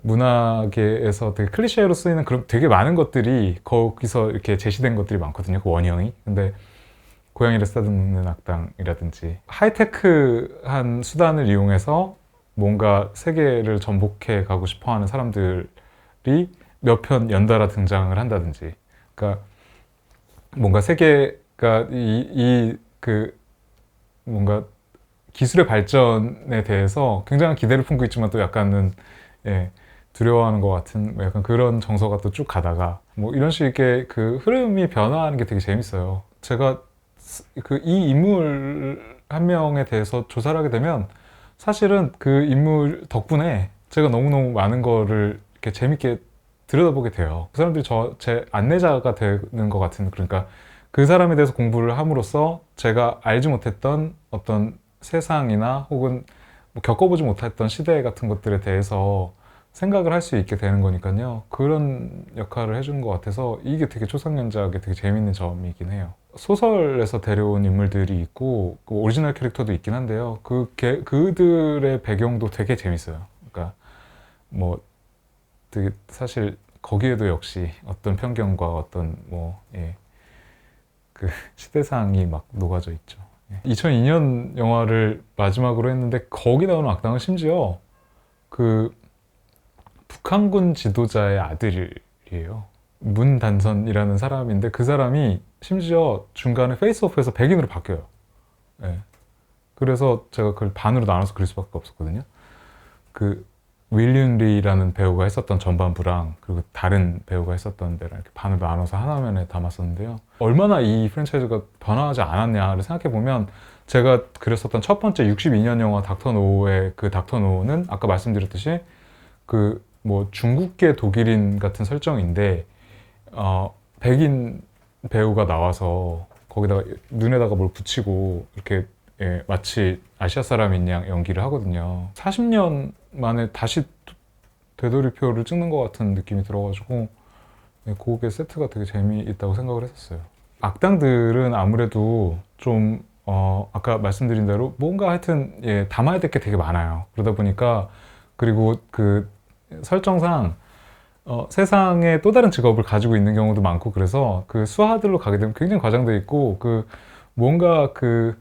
A: 문화계에서 되게 클리셰로 쓰이는 그런 되게 많은 것들이 거기서 이렇게 제시된 것들이 많거든요. 그 원형이. 근데 고양이를 쓰다듬는 악당이라든지 하이테크한 수단을 이용해서 뭔가 세계를 전복해 가고 싶어하는 사람들이 몇 편 연달아 등장을 한다든지. 그러니까 뭔가 세계가 뭔가 기술의 발전에 대해서 굉장한 기대를 품고 있지만 또 약간은 예, 두려워하는 것 같은 뭐 약간 그런 정서가 또 쭉 가다가 뭐 이런 식의 그 흐름이 변화하는 게 되게 재밌어요. 제가 이 인물 한 명에 대해서 조사를 하게 되면 사실은 그 인물 덕분에 제가 너무너무 많은 거를 이렇게 재밌게 들여다보게 돼요. 그 사람들이 제 안내자가 되는 것 같은, 그러니까 그 사람에 대해서 공부를 함으로써 제가 알지 못했던 어떤 세상이나 혹은 뭐 겪어보지 못했던 시대 같은 것들에 대해서 생각을 할 수 있게 되는 거니까요. 그런 역할을 해주는 것 같아서 이게 되게 초상연작의 되게 재밌는 점이긴 해요. 소설에서 데려온 인물들이 있고 그 오리지널 캐릭터도 있긴 한데요. 그들의 배경도 되게 재밌어요. 그러니까 뭐 되게 사실 거기에도 역시 어떤 편견과 어떤 그 시대상이 막 녹아져 있죠. 2002년 영화를 마지막으로 했는데 거기 나오는 악당은 심지어 그 북한군 지도자의 아들이에요. 문단선이라는 사람인데 그 사람이 심지어 중간에 페이스오프에서 백인으로 바뀌어요. 네. 그래서 제가 그걸 반으로 나눠서 그릴 수밖에 없었거든요. 윌리엄 리라는 배우가 했었던 전반부랑 그리고 다른 배우가 했었던 데랑 이렇게 반을 나눠서 한 화면에 담았었는데요. 얼마나 이 프랜차이즈가 변화하지 않았냐를 생각해 보면 제가 그렸었던 첫 번째 62년 영화 닥터 노의 그 닥터 노는 아까 말씀드렸듯이 그 뭐 중국계 독일인 같은 설정인데 백인 배우가 나와서 거기다가 눈에다가 뭘 붙이고 이렇게 예, 마치 아시아 사람인 양 연기를 하거든요. 40년 만에 다시 되돌이표를 찍는 것 같은 느낌이 들어가지고 예, 그게 세트가 되게 재미있다고 생각을 했었어요. 악당들은 아무래도 좀 아까 말씀드린 대로 뭔가 하여튼 예, 담아야 될 게 되게 많아요. 그러다 보니까 그리고 그 설정상 세상에 또 다른 직업을 가지고 있는 경우도 많고 그래서 그 수하들로 가게 되면 굉장히 과장돼 있고 그 뭔가 그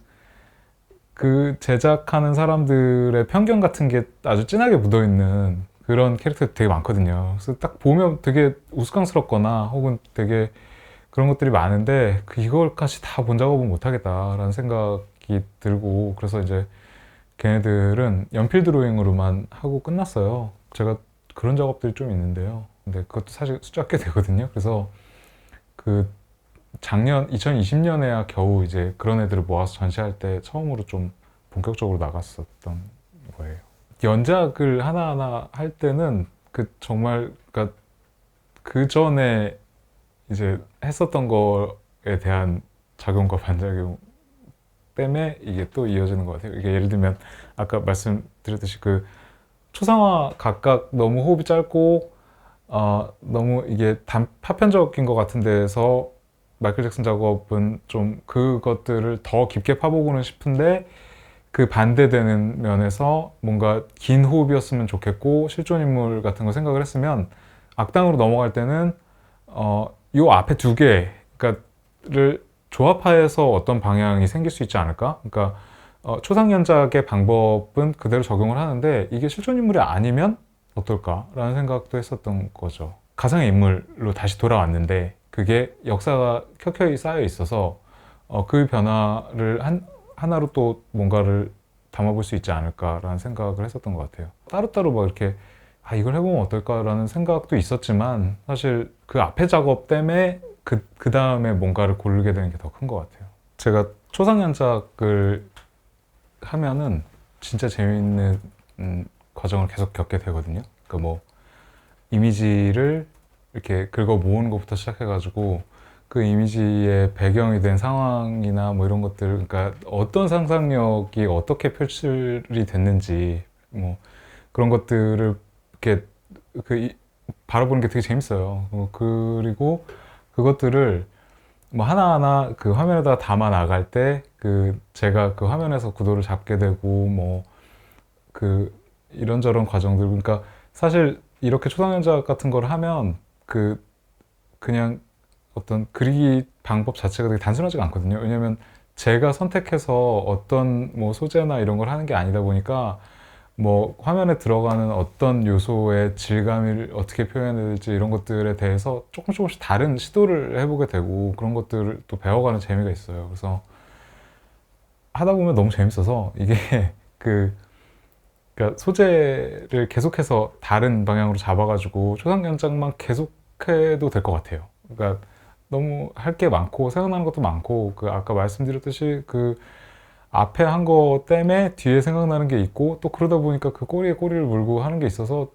A: 제작하는 사람들의 편견 같은 게 아주 진하게 묻어있는 그런 캐릭터들이 되게 많거든요. 그래서 딱 보면 되게 우스꽝스럽거나 혹은 되게 그런 것들이 많은데 이걸까지 다 본 작업은 못하겠다라는 생각이 들고 그래서 이제 걔네들은 연필 드로잉으로만 하고 끝났어요. 제가 그런 작업들이 좀 있는데요. 근데 그것도 사실 숫자 꽤 되거든요. 그래서 그 작년 2020년에야 겨우 이제 그런 애들을 모아서 전시할 때 처음으로 좀 본격적으로 나갔었던 거예요. 연작을 하나하나 할 때는 그 정말 그러니까 그 전에 이제 했었던 거에 대한 작용과 반작용 때문에 이게 또 이어지는 것 같아요. 이게 예를 들면 아까 말씀드렸듯이 그 초상화 각각 너무 호흡이 짧고 너무 이게 파편적인 것 같은 데서 마이클 잭슨 작업은 좀 그것들을 더 깊게 파보고는 싶은데 그 반대되는 면에서 뭔가 긴 호흡이었으면 좋겠고 실존 인물 같은 거 생각을 했으면 악당으로 넘어갈 때는 요 앞에 두 개를 조합하여서 어떤 방향이 생길 수 있지 않을까? 그러니까 초상연작의 방법은 그대로 적용을 하는데 이게 실존 인물이 아니면 어떨까라는 생각도 했었던 거죠. 가상의 인물로 다시 돌아왔는데 그게 역사가 켜켜이 쌓여 있어서 그 변화를 하나로 또 뭔가를 담아볼 수 있지 않을까라는 생각을 했었던 것 같아요. 따로따로 막 이렇게 이걸 해보면 어떨까라는 생각도 있었지만 사실 그 앞에 작업 때문에 그 다음에 뭔가를 고르게 되는 게 더 큰 것 같아요. 제가 초상연작을 하면은 진짜 재미있는 과정을 계속 겪게 되거든요. 그러니까 뭐 이미지를 이렇게 긁어 모으는 것부터 시작해가지고 그 이미지의 배경이 된 상황이나 뭐 이런 것들, 그러니까 어떤 상상력이 어떻게 표출이 됐는지 뭐 그런 것들을 이렇게 바라보는 게 되게 재밌어요. 그리고 그것들을 뭐 하나하나 그 화면에다 담아 나갈 때 제가 그 화면에서 구도를 잡게 되고 뭐 이런저런 과정들, 그러니까 사실 이렇게 초상연작 같은 걸 하면 그냥 어떤 그리기 방법 자체가 되게 단순하지가 않거든요. 왜냐면 제가 선택해서 어떤 뭐 소재나 이런 걸 하는 게 아니다 보니까 뭐 화면에 들어가는 어떤 요소의 질감을 어떻게 표현해야 될지 이런 것들에 대해서 조금씩 다른 시도를 해보게 되고 그런 것들을 또 배워가는 재미가 있어요. 그래서 하다 보면 너무 재밌어서 이게 그러니까 소재를 계속해서 다른 방향으로 잡아가지고 초상연작만 계속해도 될 것 같아요. 그러니까 너무 할 게 많고 생각나는 것도 많고 아까 말씀드렸듯이 앞에 한 거 때문에 뒤에 생각나는 게 있고 또 그러다 보니까 그 꼬리에 꼬리를 물고 하는 게 있어서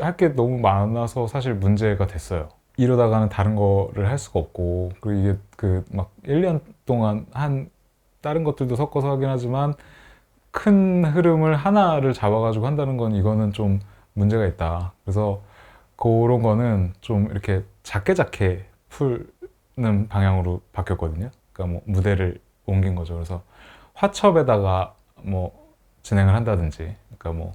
A: 할 게 너무 많아서 사실 문제가 됐어요. 이러다가는 다른 거를 할 수가 없고 그리고 이게 막 1년 동안 한 다른 것들도 섞어서 하긴 하지만 큰 흐름을 하나를 잡아가지고 한다는 건 이거는 좀 문제가 있다. 그래서 그런 거는 좀 이렇게 작게 푸는 방향으로 바뀌었거든요. 그러니까 뭐 무대를 옮긴 거죠. 그래서 화첩에다가 뭐 진행을 한다든지, 그러니까 뭐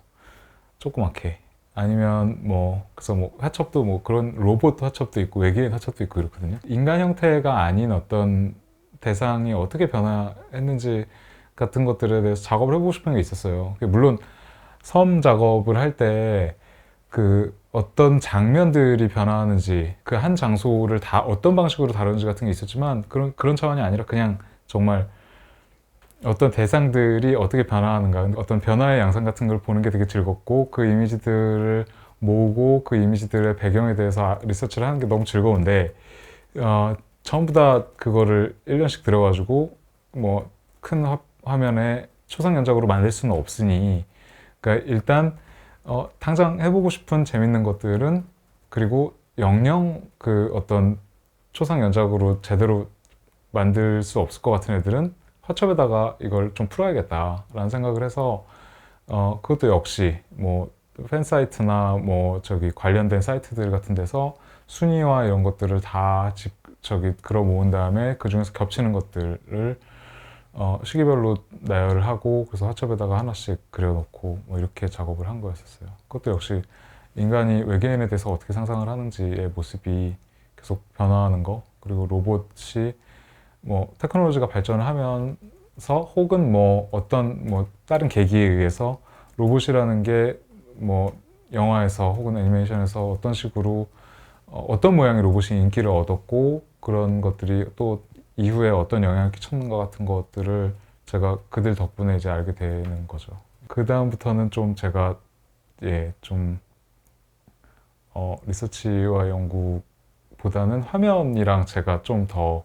A: 조그맣게 아니면 뭐 그래서 뭐 화첩도 뭐 그런 로봇 화첩도 있고 외계인 화첩도 있고 이렇거든요. 인간 형태가 아닌 어떤 대상이 어떻게 변화했는지 같은 것들에 대해서 작업을 해보고 싶은 게 있었어요. 물론 섬 작업을 할 때 어떤 장면들이 변화하는지 그 한 장소를 다 어떤 방식으로 다루는지 같은 게 있었지만 그런 차원이 아니라 그냥 정말 어떤 대상들이 어떻게 변화하는가, 어떤 변화의 양상 같은 걸 보는 게 되게 즐겁고, 그 이미지들을 모으고 그 이미지들의 배경에 대해서 리서치를 하는 게 너무 즐거운데, 전부 다 그거를 1년씩 들어가지고 뭐 큰 화면에 초상 연작으로 만들 수는 없으니, 그러니까 일단 당장 해보고 싶은 재밌는 것들은, 그리고 영영 그 어떤 초상 연작으로 제대로 만들 수 없을 것 같은 애들은 화첩에다가 이걸 좀 풀어야겠다라는 생각을 해서, 그것도 역시 뭐 팬 사이트나 뭐 저기 관련된 사이트들 같은 데서 순위와 이런 것들을 다 저기 끌어 모은 다음에 그 중에서 겹치는 것들을 시기별로 나열을 하고, 그래서 화첩에다가 하나씩 그려놓고 뭐 이렇게 작업을 한 거였었어요. 그것도 역시 인간이 외계인에 대해서 어떻게 상상을 하는지의 모습이 계속 변화하는 거, 그리고 로봇이 뭐 테크놀로지가 발전을 하면서, 혹은 뭐 어떤 뭐 다른 계기에 의해서 로봇이라는 게 뭐 영화에서 혹은 애니메이션에서 어떤 식으로 어떤 모양의 로봇이 인기를 얻었고, 그런 것들이 또 이후에 어떤 영향을 끼쳤는가 같은 것들을 제가 그들 덕분에 이제 알게 되는 거죠. 그 다음부터는 좀 제가 좀 리서치와 연구보다는 화면이랑 제가 좀 더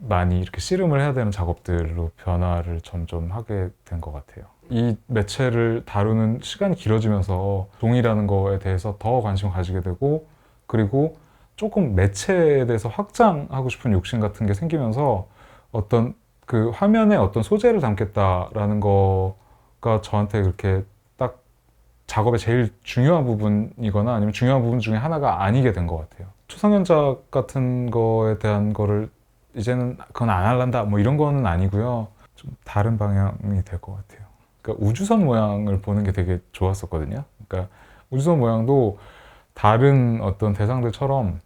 A: 많이 이렇게 씨름을 해야 되는 작업들로 변화를 점점 하게 된 것 같아요. 이 매체를 다루는 시간이 길어지면서 종이라는 거에 대해서 더 관심을 가지게 되고, 그리고 조금 매체에 대해서 확장하고 싶은 욕심 같은 게 생기면서, 어떤 그 화면에 어떤 소재를 담겠다라는 거가 저한테 그렇게 딱 작업의 제일 중요한 부분이거나 아니면 중요한 부분 중에 하나가 아니게 된 것 같아요. 초상연작 같은 거에 대한 거를 이제는 그건 안 할란다 뭐 이런 거는 아니고요. 좀 다른 방향이 될 것 같아요. 그러니까 우주선 모양을 보는 게 되게 좋았었거든요. 그러니까 우주선 모양도 다른 어떤 대상들처럼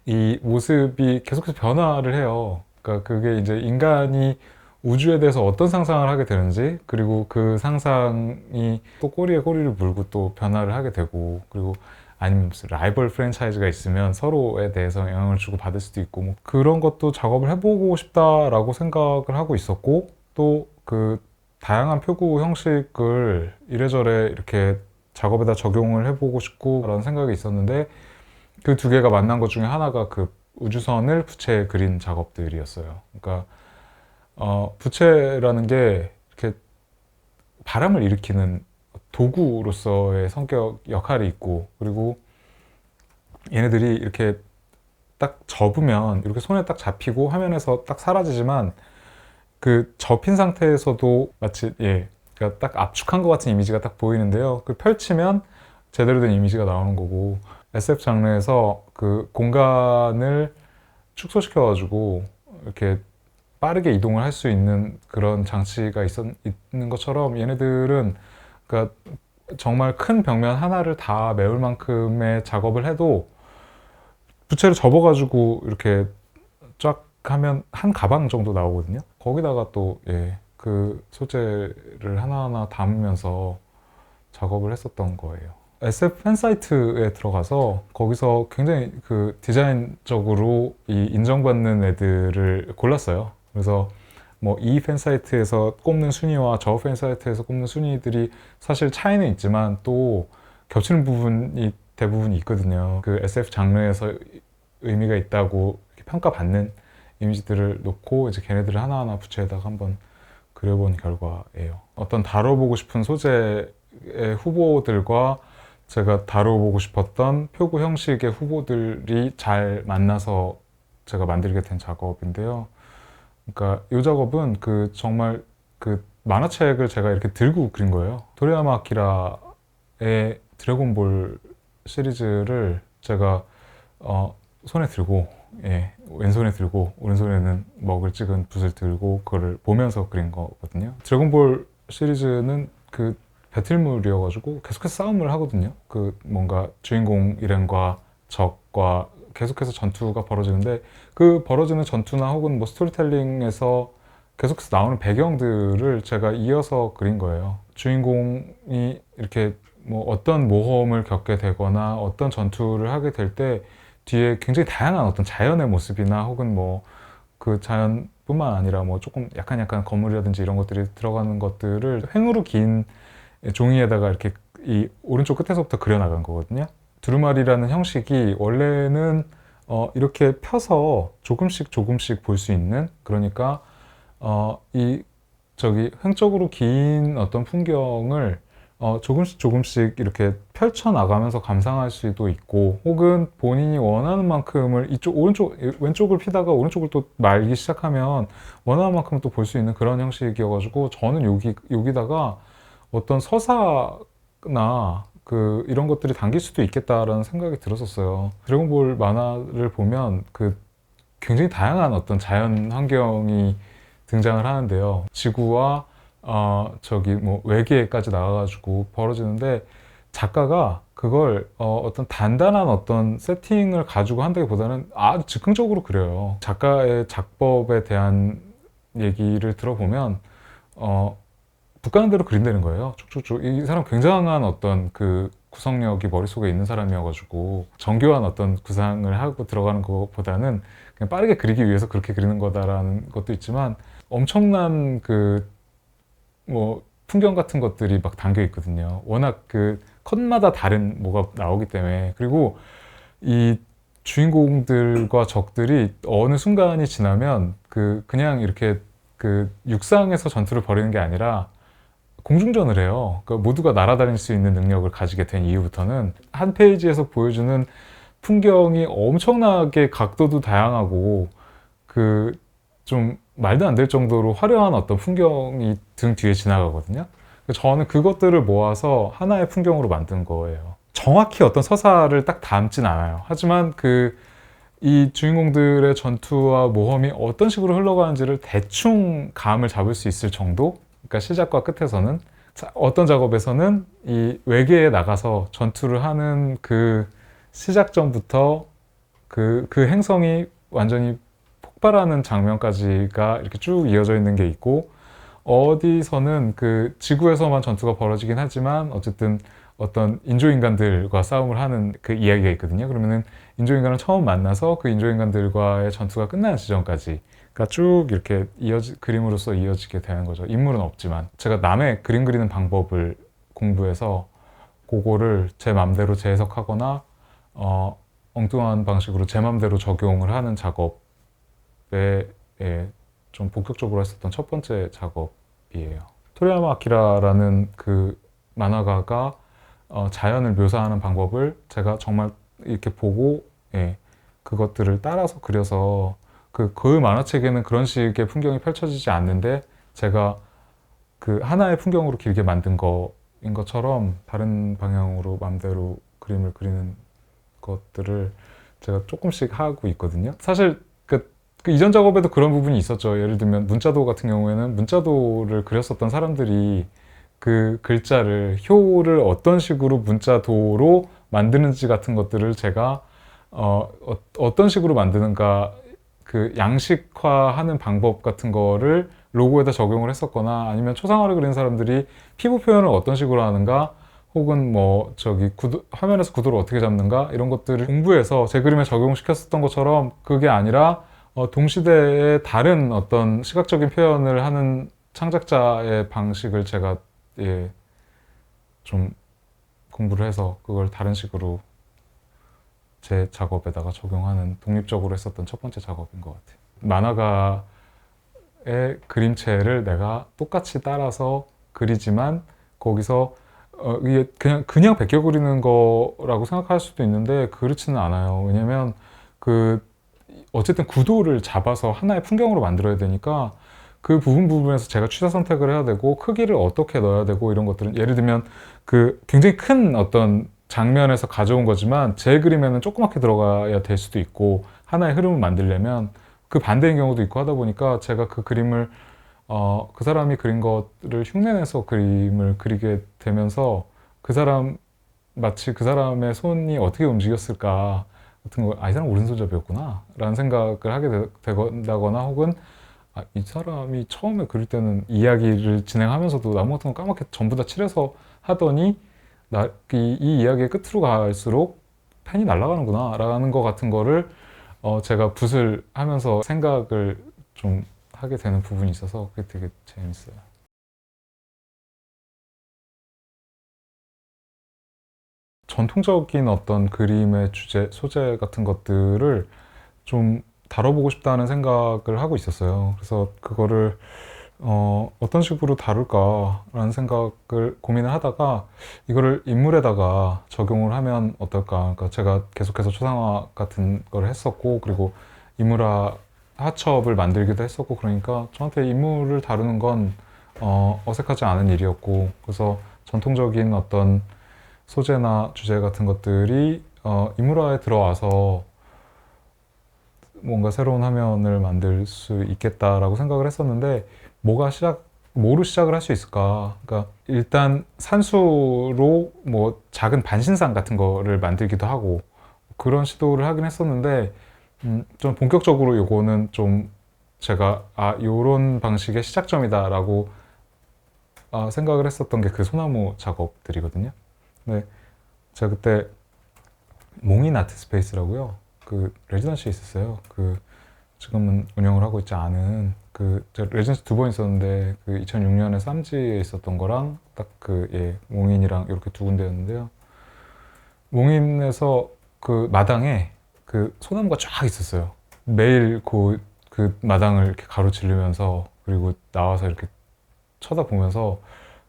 A: 이 모습이 계속해서 변화를 해요. 그러니까 그게 이제 인간이 우주에 대해서 어떤 상상을 하게 되는지, 그리고 그 상상이 또 꼬리에 꼬리를 물고 또 변화를 하게 되고, 그리고 아니면 무슨 라이벌 프랜차이즈가 있으면 서로에 대해서 영향을 주고 받을 수도 있고, 뭐 그런 것도 작업을 해보고 싶다라고 생각을 하고 있었고, 또 그 다양한 표구 형식을 이래저래 이렇게 작업에다 적용을 해보고 싶고 라는 생각이 있었는데, 그 두 개가 만난 것 중에 하나가 그 우주선을 부채에 그린 작업들이었어요. 그러니까 부채라는 게 이렇게 바람을 일으키는 도구로서의 성격 역할이 있고, 그리고 얘네들이 이렇게 딱 접으면 이렇게 손에 딱 잡히고 화면에서 딱 사라지지만, 그 접힌 상태에서도 마치 그러니까 딱 압축한 것 같은 이미지가 딱 보이는데요. 그 펼치면 제대로 된 이미지가 나오는 거고, SF 장르에서 그 공간을 축소시켜가지고 이렇게 빠르게 이동을 할 수 있는 그런 장치가 있는 것처럼, 얘네들은 그러니까 정말 큰 벽면 하나를 다 메울 만큼의 작업을 해도 부채를 접어가지고 이렇게 쫙 하면 한 가방 정도 나오거든요. 거기다가 또 그 소재를 하나하나 담으면서 작업을 했었던 거예요. SF 팬 사이트에 들어가서 거기서 굉장히 그 디자인적으로 이 인정받는 애들을 골랐어요. 그래서 뭐 이 팬 사이트에서 꼽는 순위와 저 팬 사이트에서 꼽는 순위들이 사실 차이는 있지만 또 겹치는 부분이 대부분 있거든요. 그 SF 장르에서 의미가 있다고 평가받는 이미지들을 놓고 이제 걔네들을 하나하나 부채에다가 한번 그려본 결과예요. 어떤 다뤄보고 싶은 소재의 후보들과 제가 다뤄보고 싶었던 표구 형식의 후보들이 잘 만나서 제가 만들게 된 작업인데요. 그러니까 이 작업은 그 정말 그 만화책을 제가 이렇게 들고 그린 거예요. 도리야마 아키라의 드래곤볼 시리즈를 제가 손에 들고, 왼손에 들고 오른손에는 먹을 찍은 붓을 들고 그거를 보면서 그린 거거든요. 드래곤볼 시리즈는 그 배틀물이어가지고 계속해서 싸움을 하거든요. 그 뭔가 주인공 일행과 적과 계속해서 전투가 벌어지는데, 그 벌어지는 전투나 혹은 뭐 스토리텔링에서 계속해서 나오는 배경들을 제가 이어서 그린 거예요. 주인공이 이렇게 뭐 어떤 모험을 겪게 되거나 어떤 전투를 하게 될 때 뒤에 굉장히 다양한 어떤 자연의 모습이나 혹은 뭐 그 자연 뿐만 아니라 뭐 조금 약간 건물이라든지 이런 것들이 들어가는 것들을 횡으로 긴 종이에다가 이렇게 이 오른쪽 끝에서부터 그려나간 거거든요. 두루마리라는 형식이 원래는 이렇게 펴서 조금씩 볼 수 있는, 그러니까 이 저기 횡적으로 긴 어떤 풍경을 조금씩 이렇게 펼쳐나가면서 감상할 수도 있고, 혹은 본인이 원하는 만큼을 왼쪽을 피다가 오른쪽을 또 말기 시작하면 원하는 만큼 또 볼 수 있는 그런 형식이어가지고, 저는 여기다가 어떤 서사나 이런 것들이 담길 수도 있겠다라는 생각이 들었었어요. 드래곤볼 만화를 보면 굉장히 다양한 어떤 자연 환경이 등장을 하는데요. 지구와 저기 뭐 외계까지 나가가지고 벌어지는데, 작가가 그걸 어떤 단단한 어떤 세팅을 가지고 한다기보다는 아주 즉흥적으로 그려요. 작가의 작법에 대한 얘기를 들어보면 북가는 대로 그린다는 거예요. 쭉쭉쭉. 이 사람 굉장한 어떤 구성력이 머릿속에 있는 사람이어가지고 정교한 어떤 구상을 하고 들어가는 것보다는 그냥 빠르게 그리기 위해서 그렇게 그리는 거다라는 것도 있지만, 엄청난 뭐 풍경 같은 것들이 막 담겨 있거든요. 워낙 컷마다 다른 뭐가 나오기 때문에. 그리고 이 주인공들과 적들이 어느 순간이 지나면 그냥 이렇게 육상에서 전투를 벌이는 게 아니라 공중전을 해요. 그러니까 모두가 날아다닐 수 있는 능력을 가지게 된 이후부터는 한 페이지에서 보여주는 풍경이 엄청나게 각도도 다양하고 좀 말도 안 될 정도로 화려한 어떤 풍경이 등 뒤에 지나가거든요. 저는 그것들을 모아서 하나의 풍경으로 만든 거예요. 정확히 어떤 서사를 딱 담진 않아요. 하지만 이 주인공들의 전투와 모험이 어떤 식으로 흘러가는지를 대충 감을 잡을 수 있을 정도? 그러니까 시작과 끝에서는 어떤 작업에서는 이 외계에 나가서 전투를 하는 시작점부터 그 행성이 완전히 폭발하는 장면까지가 이렇게 쭉 이어져 있는 게 있고, 어디서는 지구에서만 전투가 벌어지긴 하지만 어쨌든 어떤 인조인간들과 싸움을 하는 이야기가 있거든요. 그러면은 인조인간을 처음 만나서 인조인간들과의 전투가 끝나는 지점까지가 쭉 이렇게 그림으로써 이어지게 되는 거죠. 인물은 없지만 제가 남의 그림 그리는 방법을 공부해서 그거를 제 맘대로 재해석하거나 엉뚱한 방식으로 제 맘대로 적용을 하는 작업에 좀 본격적으로 했었던 첫 번째 작업이에요. 토리야마 아키라라는 만화가가 자연을 묘사하는 방법을 제가 정말 이렇게 보고 그것들을 따라서 그려서 그 만화책에는 그런 식의 풍경이 펼쳐지지 않는데 제가 하나의 풍경으로 길게 만든 거인 것처럼 다른 방향으로 맘대로 그림을 그리는 것들을 제가 조금씩 하고 있거든요. 사실 이전 작업에도 그런 부분이 있었죠. 예를 들면 문자도 같은 경우에는 문자도를 그렸었던 사람들이 글자를, 효를 어떤 식으로 문자도로 만드는지 같은 것들을 제가 어떤 식으로 만드는가, 양식화하는 방법 같은 거를 로고에다 적용을 했었거나, 아니면 초상화를 그리는 사람들이 피부 표현을 어떤 식으로 하는가, 혹은 뭐 화면에서 구도를 어떻게 잡는가, 이런 것들을 공부해서 제 그림에 적용시켰었던 것처럼, 그게 아니라 동시대의 다른 어떤 시각적인 표현을 하는 창작자의 방식을 제가 좀 공부를 해서 그걸 다른 식으로 제 작업에다가 적용하는, 독립적으로 했었던 첫 번째 작업인 것 같아요. 만화가의 그림체를 내가 똑같이 따라서 그리지만 거기서 이게 그냥 베껴 그리는 거라고 생각할 수도 있는데 그렇지는 않아요. 왜냐면 어쨌든 구도를 잡아서 하나의 풍경으로 만들어야 되니까 그 부분에서 제가 취사 선택을 해야 되고, 크기를 어떻게 넣어야 되고, 이런 것들은 예를 들면 굉장히 큰 어떤 장면에서 가져온 거지만 제 그림에는 조그맣게 들어가야 될 수도 있고, 하나의 흐름을 만들려면 반대인 경우도 있고 하다 보니까 제가 그림을 그 사람이 그린 것을 흉내내서 그림을 그리게 되면서 마치 그 사람의 손이 어떻게 움직였을까 같은 거, 이 사람 오른손잡이였구나 라는 생각을 하게 된다거나, 혹은 이 사람이 처음에 그릴 때는 이야기를 진행하면서도 나무 같은 거 까맣게 전부 다 칠해서 하더니 이 이야기의 끝으로 갈수록 펜이 날아가는구나 라는 거 같은 거를 제가 붓을 하면서 생각을 좀 하게 되는 부분이 있어서 그게 되게 재밌어요. 전통적인 어떤 그림의 주제, 소재 같은 것들을 좀 다뤄보고 싶다는 생각을 하고 있었어요. 그래서 그거를 어떤 식으로 다룰까라는 생각을 고민을 하다가 이거를 인물에다가 적용을 하면 어떨까. 그러니까 제가 계속해서 초상화 같은 걸 했었고, 그리고 인물화 화첩을 만들기도 했었고, 그러니까 저한테 인물을 다루는 건 어색하지 않은 일이었고, 그래서 전통적인 어떤 소재나 주제 같은 것들이 인물화에 들어와서 뭔가 새로운 화면을 만들 수 있겠다라고 생각을 했었는데 뭐로 시작을 할 수 있을까? 그러니까 일단 산수로 뭐 작은 반신상 같은 거를 만들기도 하고 그런 시도를 하긴 했었는데 좀 본격적으로 요거는 좀 제가 요런 방식의 시작점이다라고 생각을 했었던 게 그 소나무 작업들이거든요. 네, 제가 그때 몽인 아트 스페이스라고요. 그 레지던시에 있었어요. 그 지금은 운영을 하고 있지 않은 제가 레지던시 2번 있었는데 그 2006년에 쌈지에 있었던 거랑 딱 몽인이랑 이렇게 두 군데였는데요. 몽인에서 그 마당에 그 소나무가 쫙 있었어요. 매일 그 마당을 이렇게 가로지르면서 그리고 나와서 이렇게 쳐다보면서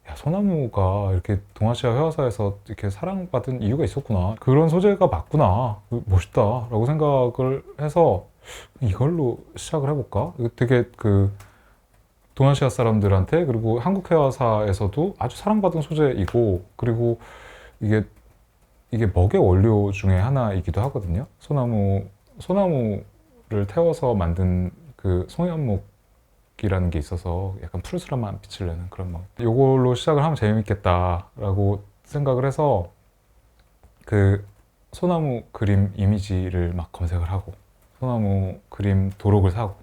A: 야, 소나무가 이렇게 동아시아 회화사에서 이렇게 사랑받은 이유가 있었구나. 그런 소재가 맞구나. 멋있다. 라고 생각을 해서 이걸로 시작을 해볼까? 이거 되게 동아시아 사람들한테 그리고 한국 회화사에서도 아주 사랑받은 소재이고 그리고 이게 먹의 원료 중에 하나이기도 하거든요. 소나무를 태워서 만든 그 송연목 이라는 게 있어서 약간 푸르스름한 빛을 내는 그런 막 이걸로 시작을 하면 재밌겠다라고 생각을 해서 그 소나무 그림 이미지를 막 검색을 하고 소나무 그림 도록을 사고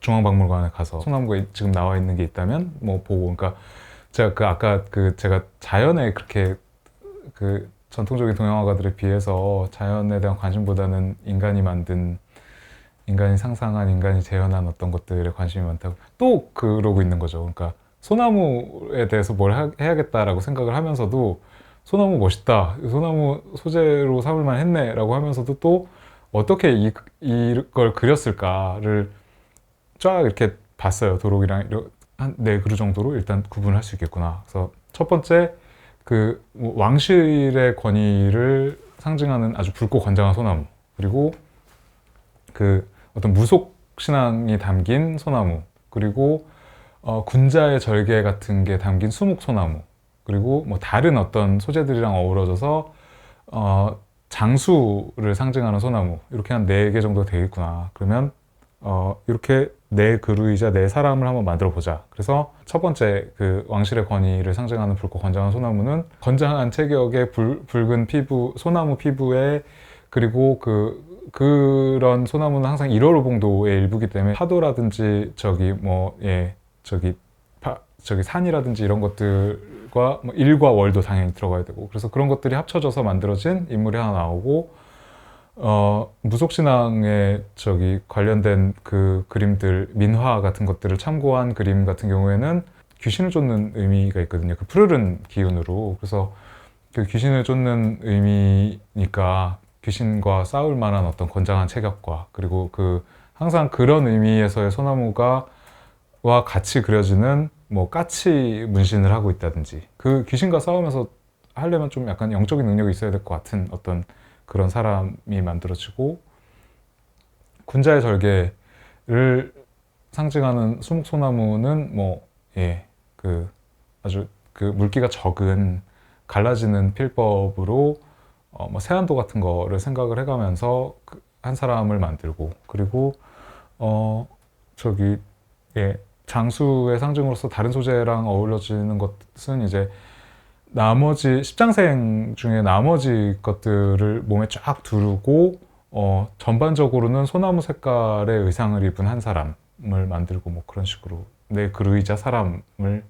A: 중앙박물관에 가서 소나무가 지금 나와 있는 게 있다면 뭐 보고 그러니까 제가 아까 제가 자연에 그렇게 전통적인 동양화가들에 비해서 자연에 대한 관심보다는 인간이 상상한, 인간이 재현한 어떤 것들에 관심이 많다고 또 그러고 있는 거죠. 그러니까 소나무에 대해서 뭘 해야겠다라고 생각을 하면서도 소나무 멋있다, 소나무 소재로 삼을만 했네 라고 하면서도 또 어떻게 이걸 그렸을까를 쫙 이렇게 봤어요. 도록이랑 한 4그루 정도로 일단 구분을 할 수 있겠구나. 그래서 첫 번째 왕실의 권위를 상징하는 아주 붉고 건장한 소나무, 그리고 어떤 무속 신앙이 담긴 소나무, 그리고 군자의 절개 같은 게 담긴 수묵 소나무, 그리고 뭐 다른 어떤 소재들이랑 어우러져서 장수를 상징하는 소나무, 이렇게 한 4개 정도 되겠구나. 그러면 이렇게 4그루이자 4사람을 한번 만들어 보자. 그래서 첫 번째 왕실의 권위를 상징하는 붉고 건장한 소나무는 건장한 체격의 붉은 피부, 소나무 피부에, 그리고 그런 소나무는 항상 일월호봉도의 일부기 때문에 파도라든지 저기 산이라든지 이런 것들과 뭐 일과 월도 당연히 들어가야 되고, 그래서 그런 것들이 합쳐져서 만들어진 인물이 하나 나오고, 무속신앙에 관련된 그림들, 민화 같은 것들을 참고한 그림 같은 경우에는 귀신을 쫓는 의미가 있거든요. 그 푸르른 기운으로. 그래서 그 귀신을 쫓는 의미니까 귀신과 싸울 만한 어떤 건장한 체격과, 그리고 항상 그런 의미에서의 소나무와 같이 그려지는 뭐 까치 문신을 하고 있다든지, 그 귀신과 싸우면서 하려면 좀 약간 영적인 능력이 있어야 될 것 같은 어떤 그런 사람이 만들어지고, 군자의 절개를 상징하는 수묵소나무는 아주 물기가 적은 갈라지는 필법으로 뭐 세안도 같은 거를 생각을 해가면서 한 사람을 만들고, 그리고 장수의 상징으로서 다른 소재랑 어우러지는 것은 이제 나머지 십장생 중에 나머지 것들을 몸에 쫙 두르고 전반적으로는 소나무 색깔의 의상을 입은 한 사람을 만들고, 뭐 그런 식으로 4그루이자 사람을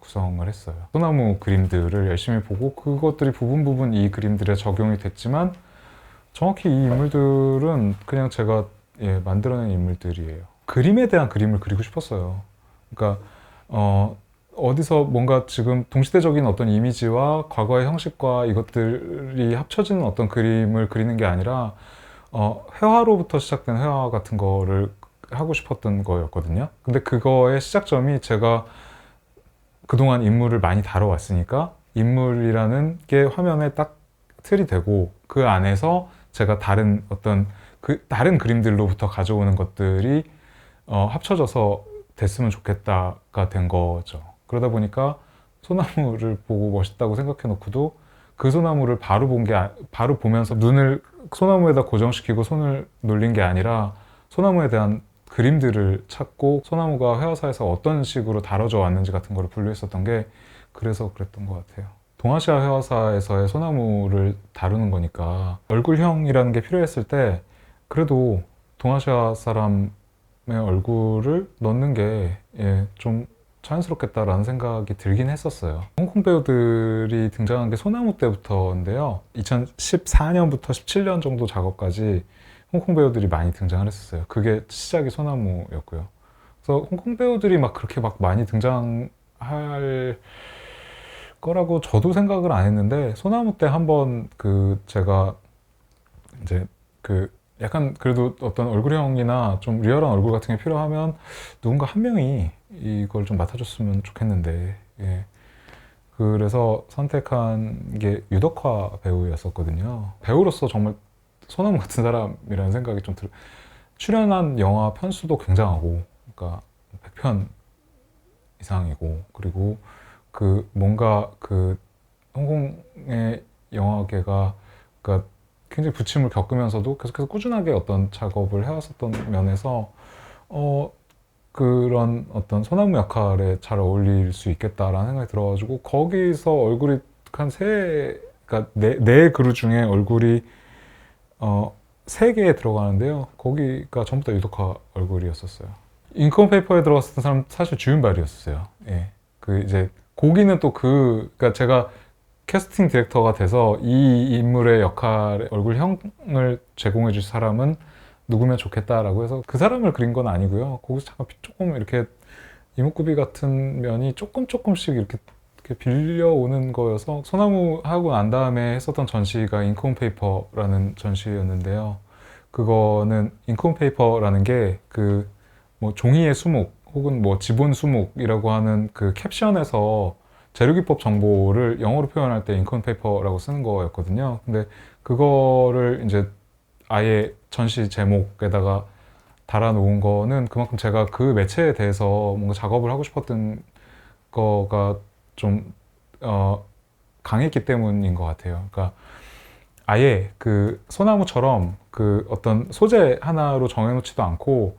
A: 구성을 했어요. 소나무 그림들을 열심히 보고 그것들이 부분 이 그림들에 적용이 됐지만 정확히 이 인물들은 그냥 제가 만들어낸 인물들이에요. 그림에 대한 그림을 그리고 싶었어요. 그러니까 어디서 뭔가 지금 동시대적인 어떤 이미지와 과거의 형식과 이것들이 합쳐지는 어떤 그림을 그리는 게 아니라 회화로부터 시작된 회화 같은 거를 하고 싶었던 거였거든요. 근데 그거의 시작점이 제가 그동안 인물을 많이 다뤄왔으니까 인물이라는 게 화면에 딱 틀이 되고 그 안에서 제가 다른 어떤 다른 그림들로부터 가져오는 것들이 합쳐져서 됐으면 좋겠다가 된 거죠. 그러다 보니까 소나무를 보고 멋있다고 생각해 놓고도 그 소나무를 바로 보면서 눈을 소나무에다 고정시키고 손을 놀린 게 아니라 소나무에 대한 그림들을 찾고 소나무가 회화사에서 어떤 식으로 다뤄져 왔는지 같은 거를 분류했었던 게 그래서 그랬던 것 같아요. 동아시아 회화사에서의 소나무를 다루는 거니까 얼굴형이라는 게 필요했을 때 그래도 동아시아 사람의 얼굴을 넣는 게 좀 자연스럽겠다라는 생각이 들긴 했었어요. 홍콩 배우들이 등장한 게 소나무 때부터인데요. 2014년부터 17년 정도 작업까지 홍콩 배우들이 많이 등장을 했었어요. 그게 시작이 소나무였고요. 그래서 홍콩 배우들이 막 그렇게 막 많이 등장할 거라고 저도 생각을 안 했는데 소나무 때 한번 제가 이제 약간 그래도 어떤 얼굴형이나 좀 리얼한 얼굴 같은 게 필요하면 누군가 한 명이 이걸 좀 맡아줬으면 좋겠는데 그래서 선택한 게 유덕화 배우였었거든요. 배우로서 정말 소나무 같은 사람이라는 생각이 좀 출연한 영화 편수도 굉장하고 그러니까 100편 이상이고 그리고 뭔가 홍콩의 영화계가 그러니까 굉장히 부침을 겪으면서도 계속해서 꾸준하게 어떤 작업을 해왔었던 면에서 그런 어떤 소나무 역할에 잘 어울릴 수 있겠다라는 생각이 들어가지고 거기서 얼굴이 그러니까 네 그루 중에 얼굴이 3개에 들어가는데요. 거기가 전부 다 유독화 얼굴이었었어요. 인컴페이퍼에 들어갔었던 사람 사실 주윤발이었어요. 예. 이제 거기는 또 그러니까 제가 캐스팅 디렉터가 돼서 이 인물의 역할의 얼굴형을 제공해 줄 사람은 누구면 좋겠다라고 해서 그 사람을 그린 건 아니고요. 거기서 잠깐 조금 이렇게 이목구비 같은 면이 조금씩 이렇게 빌려오는 거여서 소나무 하고 난 다음에 했었던 전시가 인크온페이퍼라는 전시였는데요. 그거는 인크온페이퍼라는 게 뭐 종이의 수묵 혹은 뭐 지본 수묵이라고 하는 캡션에서 재료기법 정보를 영어로 표현할 때 인크온페이퍼라고 쓰는 거였거든요. 근데 그거를 이제 아예 전시 제목에다가 달아놓은 거는 그만큼 제가 그 매체에 대해서 뭔가 작업을 하고 싶었던 거가 좀 강했기 때문인 것 같아요. 그러니까 아예 소나무처럼 어떤 소재 하나로 정해놓지도 않고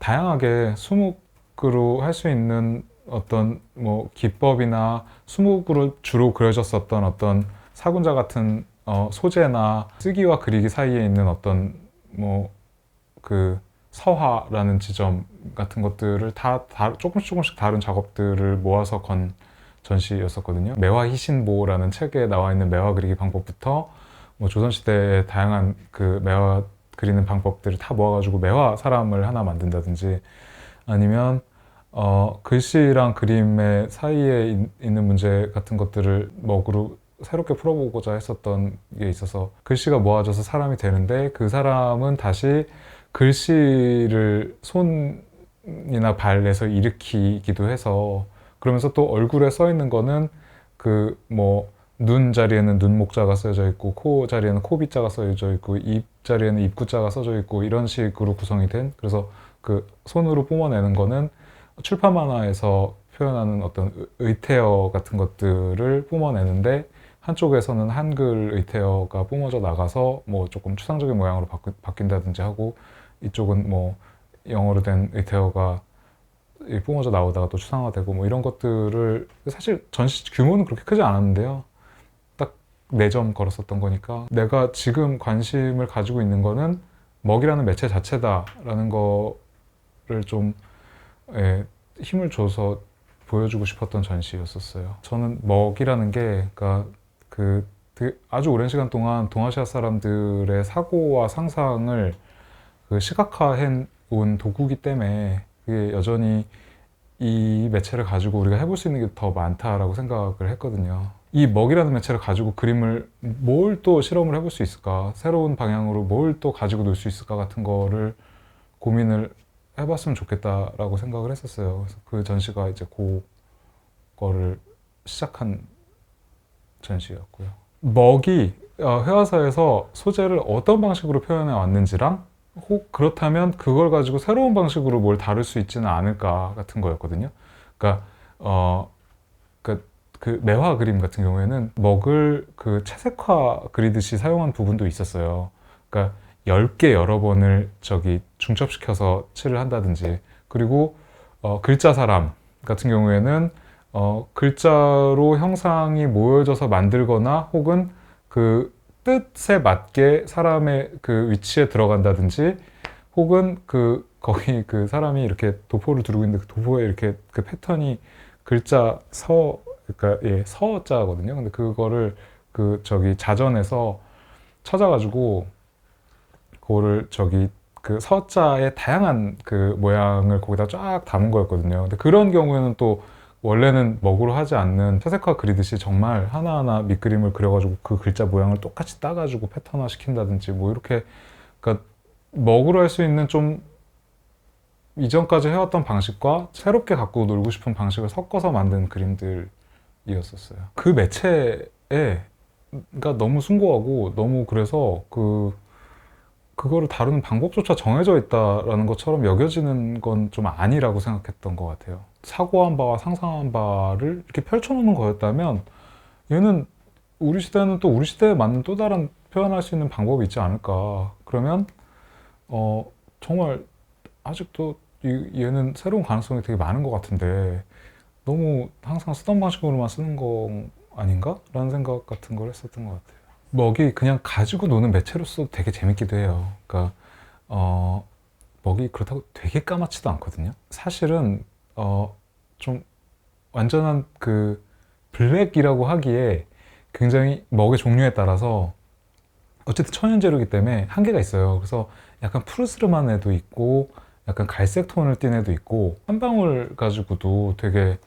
A: 다양하게 수묵으로 할 수 있는 어떤 뭐 기법이나 수묵으로 주로 그려졌었던 어떤 사군자 같은 소재나 쓰기와 그리기 사이에 있는 어떤 뭐 서화라는 지점 같은 것들을 다 조금씩 다른 작업들을 모아서 건 전시였었거든요. 매화 희신보라는 책에 나와 있는 매화 그리기 방법부터 뭐 조선시대의 다양한 매화 그리는 방법들을 다 모아가지고 매화 사람을 하나 만든다든지 아니면 글씨랑 그림의 사이에 있는 문제 같은 것들을 먹으로 새롭게 풀어보고자 했었던 게 있어서 글씨가 모아져서 사람이 되는데 그 사람은 다시 글씨를 손이나 발에서 일으키기도 해서 그러면서 또 얼굴에 써 있는 거는 뭐 눈 자리에는 눈목자가 써져 있고 코 자리에는 코빗자가 써져 있고 입 자리에는 입구자가 써져 있고 이런 식으로 구성이 된 그래서 손으로 뿜어내는 거는 출판 만화에서 표현하는 어떤 의태어 같은 것들을 뿜어내는데 한쪽에서는 한글 의태어가 뿜어져 나가서 뭐 조금 추상적인 모양으로 바뀐다든지 하고 이쪽은 뭐 영어로 된 의태어가 뿜어져 나오다가 또 추상화되고 뭐 이런 것들을 사실 전시 규모는 그렇게 크지 않았는데요. 딱 4점 걸었었던 거니까 내가 지금 관심을 가지고 있는 거는 먹이라는 매체 자체다라는 거를 좀 힘을 줘서 보여주고 싶었던 전시였었어요. 저는 먹이라는 게 그러니까 되게 아주 오랜 시간 동안 동아시아 사람들의 사고와 상상을 시각화한 온 도구기 때문에 그게 여전히 이 매체를 가지고 우리가 해볼 수 있는 게 더 많다라고 생각을 했거든요. 이 먹이라는 매체를 가지고 그림을 뭘 또 실험을 해볼 수 있을까, 새로운 방향으로 뭘 또 가지고 놀 수 있을까 같은 거를 고민을 해봤으면 좋겠다라고 생각을 했었어요. 그래서 그 전시가 이제 그거를 시작한 전시였고요. 먹이 회화사에서 소재를 어떤 방식으로 표현해 왔는지랑 혹 그렇다면 그걸 가지고 새로운 방식으로 뭘 다룰 수 있지는 않을까 같은 거였거든요. 그러니까 그 매화 그림 같은 경우에는 먹을 그 채색화 그리듯이 사용한 부분도 있었어요. 그러니까 10개 여러 번을 중첩시켜서 칠을 한다든지, 그리고 글자 사람 같은 경우에는 글자로 형상이 모여져서 만들거나 혹은 그 뜻에 맞게 사람의 그 위치에 들어간다든지, 혹은 거기 그 사람이 이렇게 도포를 두르고 있는데 그 도포에 이렇게 그 패턴이 글자 그러니까 예, 서자거든요. 근데 그거를 자전에서 찾아가지고 그거를 그 서자의 다양한 그 모양을 거기다 쫙 담은 거였거든요. 근데 그런 경우에는 또 원래는 먹으로 하지 않는 채색화 그리듯이 정말 하나하나 밑그림을 그려가지고 그 글자 모양을 똑같이 따가지고 패턴화 시킨다든지 뭐 이렇게, 그러니까 먹으로 할 수 있는 좀 이전까지 해왔던 방식과 새롭게 갖고 놀고 싶은 방식을 섞어서 만든 그림들이었었어요. 그 매체가 너무 숭고하고 너무, 그래서 그거를 다루는 방법조차 정해져 있다라는 것처럼 여겨지는 건 좀 아니라고 생각했던 것 같아요. 사고한 바와 상상한 바를 이렇게 펼쳐놓는 거였다면 얘는 우리 시대는 또 우리 시대에 맞는 또 다른 표현할 수 있는 방법이 있지 않을까. 그러면 정말 아직도 얘는 새로운 가능성이 되게 많은 것 같은데 너무 항상 쓰던 방식으로만 쓰는 거 아닌가? 라는 생각 같은 걸 했었던 것 같아요. 먹이 그냥 가지고 노는 매체로서 되게 재밌기도 해요. 그러니까 먹이 그렇다고 되게 까맣지도 않거든요. 사실은 좀 완전한 그 블랙이라고 하기에 굉장히 먹의 종류에 따라서 어쨌든 천연재료이기 때문에 한계가 있어요. 그래서 약간 푸르스름한 애도 있고 약간 갈색 톤을 띤 애도 있고, 한 방울 가지고도 되게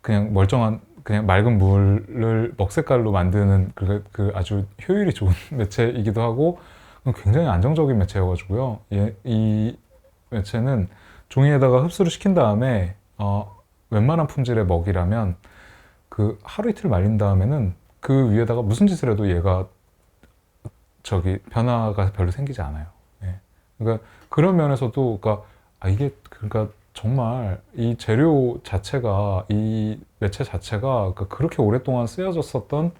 A: 그냥 멀쩡한 그냥 맑은 물을 먹색깔로 만드는 그 아주 효율이 좋은 매체이기도 하고 굉장히 안정적인 매체여가지고요. 이 매체는 종이에다가 흡수를 시킨 다음에 웬만한 품질의 먹이라면 그 하루 이틀 말린 다음에는 그 위에다가 무슨 짓을 해도 얘가 변화가 별로 생기지 않아요. 예. 그러니까 그런 면에서도 이게 그러니까 정말 이 재료 자체가, 이 매체 자체가 그렇게 오랫동안 쓰여졌었던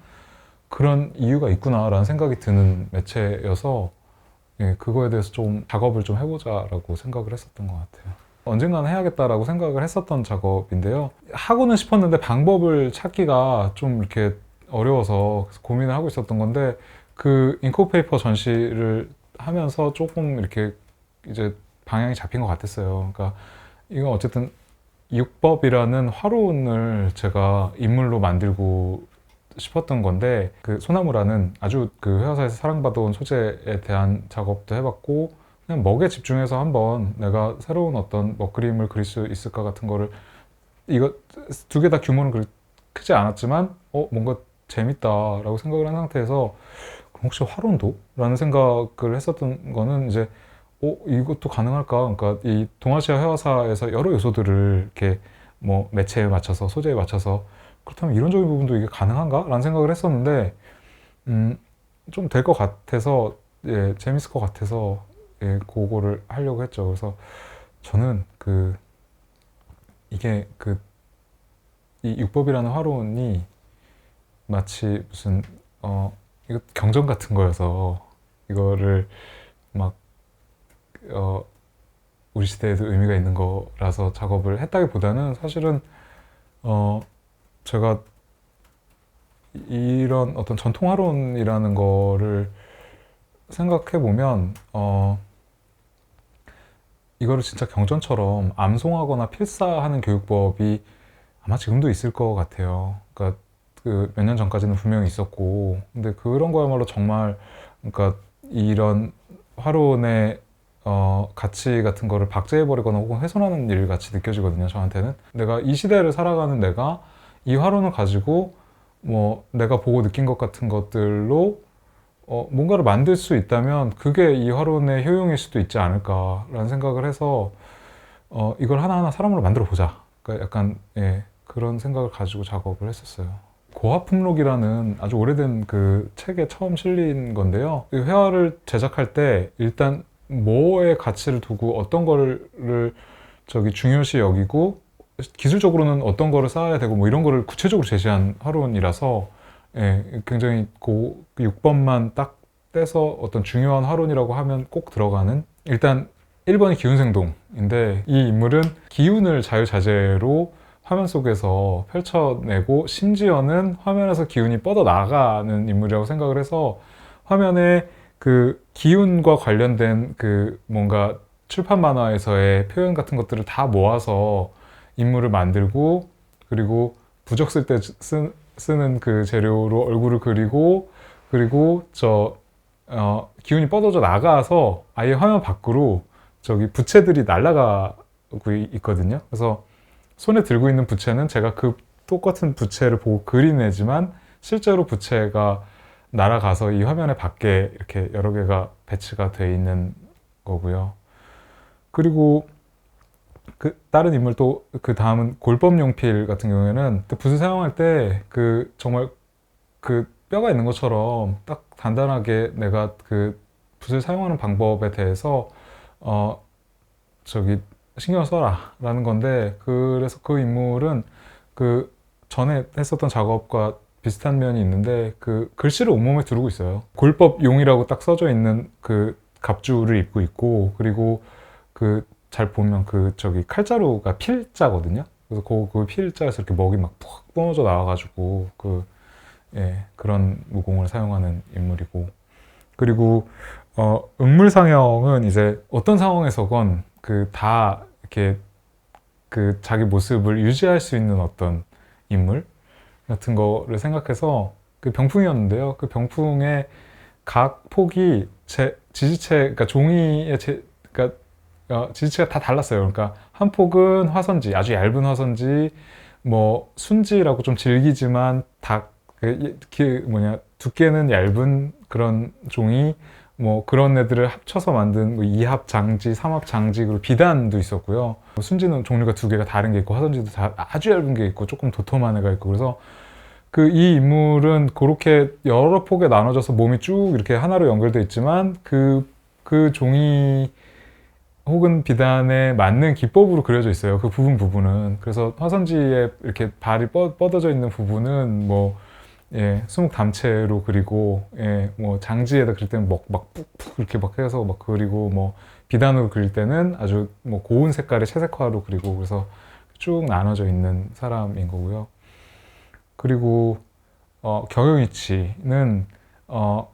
A: 그런 이유가 있구나라는 생각이 드는 매체여서, 예, 그거에 대해서 좀 작업을 좀 해보자라고 생각을 했었던 것 같아요. 언젠가는 해야겠다라고 생각을 했었던 작업인데요. 하고는 싶었는데 방법을 찾기가 좀 이렇게 어려워서 고민을 하고 있었던 건데, 그 잉크페이퍼 전시를 하면서 조금 이렇게 이제 방향이 잡힌 것 같았어요. 그러니까 이건 어쨌든 육법이라는 화론을 제가 인물로 만들고 싶었던 건데, 그 소나무라는 아주 그 회화사에서 사랑받아온 소재에 대한 작업도 해봤고, 그냥 먹에 집중해서 한번 내가 새로운 어떤 먹그림을 그릴 수 있을까 같은 거를, 이거 두 개 다 규모는 크지 않았지만 뭔가 재밌다라고 생각을 한 상태에서 그럼 혹시 화론도? 라는 생각을 했었던 거는 이제 이것도 가능할까? 그러니까 이 동아시아 회화사에서 여러 요소들을 이렇게 뭐 매체에 맞춰서, 소재에 맞춰서, 그렇다면 이론적인 부분도 이게 가능한가? 라는 생각을 했었는데 좀 될 것 같아서, 예, 재밌을 것 같아서, 예, 그거를 하려고 했죠. 그래서 저는 이게 이 육법이라는 화론이 마치 무슨 이거 경전 같은 거여서 이거를 막 우리 시대에도 의미가 있는 거라서 작업을 했다기보다는, 사실은 제가 이런 어떤 전통 화론이라는 거를 생각해 보면 이거를 진짜 경전처럼 암송하거나 필사하는 교육법이 아마 지금도 있을 것 같아요. 그러니까 그 몇 년 전까지는 분명히 있었고, 근데 그런 거야말로 정말, 그러니까 이런 화론의 가치 같은 거를 박제해버리거나 혹은 훼손하는 일 같이 느껴지거든요, 저한테는. 내가 이 시대를 살아가는 내가 이 화론을 가지고 뭐 내가 보고 느낀 것 같은 것들로 뭔가를 만들 수 있다면 그게 이 화론의 효용일 수도 있지 않을까라는 생각을 해서 이걸 하나하나 사람으로 만들어 보자. 그러니까 약간 그런 생각을 가지고 작업을 했었어요. 고화품록이라는 아주 오래된 그 책에 처음 실린 건데요. 이 회화를 제작할 때 일단 뭐에 가치를 두고 어떤 거를 중요시 여기고 기술적으로는 어떤 거를 쌓아야 되고 뭐 이런 거를 구체적으로 제시한 화론이라서 굉장히 6번만 딱 떼서 어떤 중요한 화론이라고 하면 꼭 들어가는, 일단 1번이 기운생동인데, 이 인물은 기운을 자유자재로 화면 속에서 펼쳐내고 심지어는 화면에서 기운이 뻗어나가는 인물이라고 생각을 해서 화면에 그 기운과 관련된 그 뭔가 출판 만화에서의 표현 같은 것들을 다 모아서 인물을 만들고, 그리고 부적 쓸 때 쓰는 그 재료로 얼굴을 그리고, 그리고 기운이 뻗어져 나가서 아예 화면 밖으로 부채들이 날아가고 있거든요. 그래서 손에 들고 있는 부채는 제가 그 똑같은 부채를 보고 그리내지만 실제로 부채가 날아가서 이 화면에 밖에 이렇게 여러 개가 배치가 돼 있는 거고요. 그리고 그 다른 인물 또 그 다음은 골법용필 같은 경우에는 붓을 사용할 때 그 정말 그 뼈가 있는 것처럼 딱 단단하게 내가 그 붓을 사용하는 방법에 대해서 신경을 써라 라는 건데, 그래서 그 인물은 그 전에 했었던 작업과 비슷한 면이 있는데 그 글씨를 온몸에 두르고 있어요. 골법용이라고 딱 써져 있는 그 갑주를 입고 있고, 그리고 그 잘 보면 칼자루가 필자거든요. 그래서 그 필자에서 이렇게 먹이 막 푹 뿜어져 나와가지고 그런 무공을 사용하는 인물이고, 그리고 응물상형은 이제 어떤 상황에서건 다 이렇게 자기 모습을 유지할 수 있는 어떤 인물 같은 거를 생각해서 그 병풍이었는데요. 그 병풍의 각 폭이 지지체, 그러니까 종이의 그러니까 지지체가 다 달랐어요. 그러니까 한 폭은 화선지, 아주 얇은 화선지, 뭐 순지라고 좀 질기지만 두께는 얇은 그런 종이, 뭐 그런 애들을 합쳐서 만든 뭐 2합 장지, 3합 장지, 그리고 비단도 있었고요. 순지는 종류가 2개가 다른 게 있고, 화선지도 아주 얇은 게 있고 조금 도톰한 애가 있고, 그래서 이 인물은 그렇게 여러 폭에 나눠져서 몸이 쭉 이렇게 하나로 연결돼 있지만 그 종이 혹은 비단에 맞는 기법으로 그려져 있어요. 그 부분은. 그래서 화선지에 이렇게 발이 뻗어져 있는 부분은 뭐 수묵 담채로 그리고, 뭐 장지에다 그릴 때는 막 푹푹 이렇게 막 해서 막 그리고, 뭐 비단으로 그릴 때는 아주 뭐 고운 색깔의 채색화로 그리고, 그래서 쭉 나눠져 있는 사람인 거고요. 그리고 경영이치는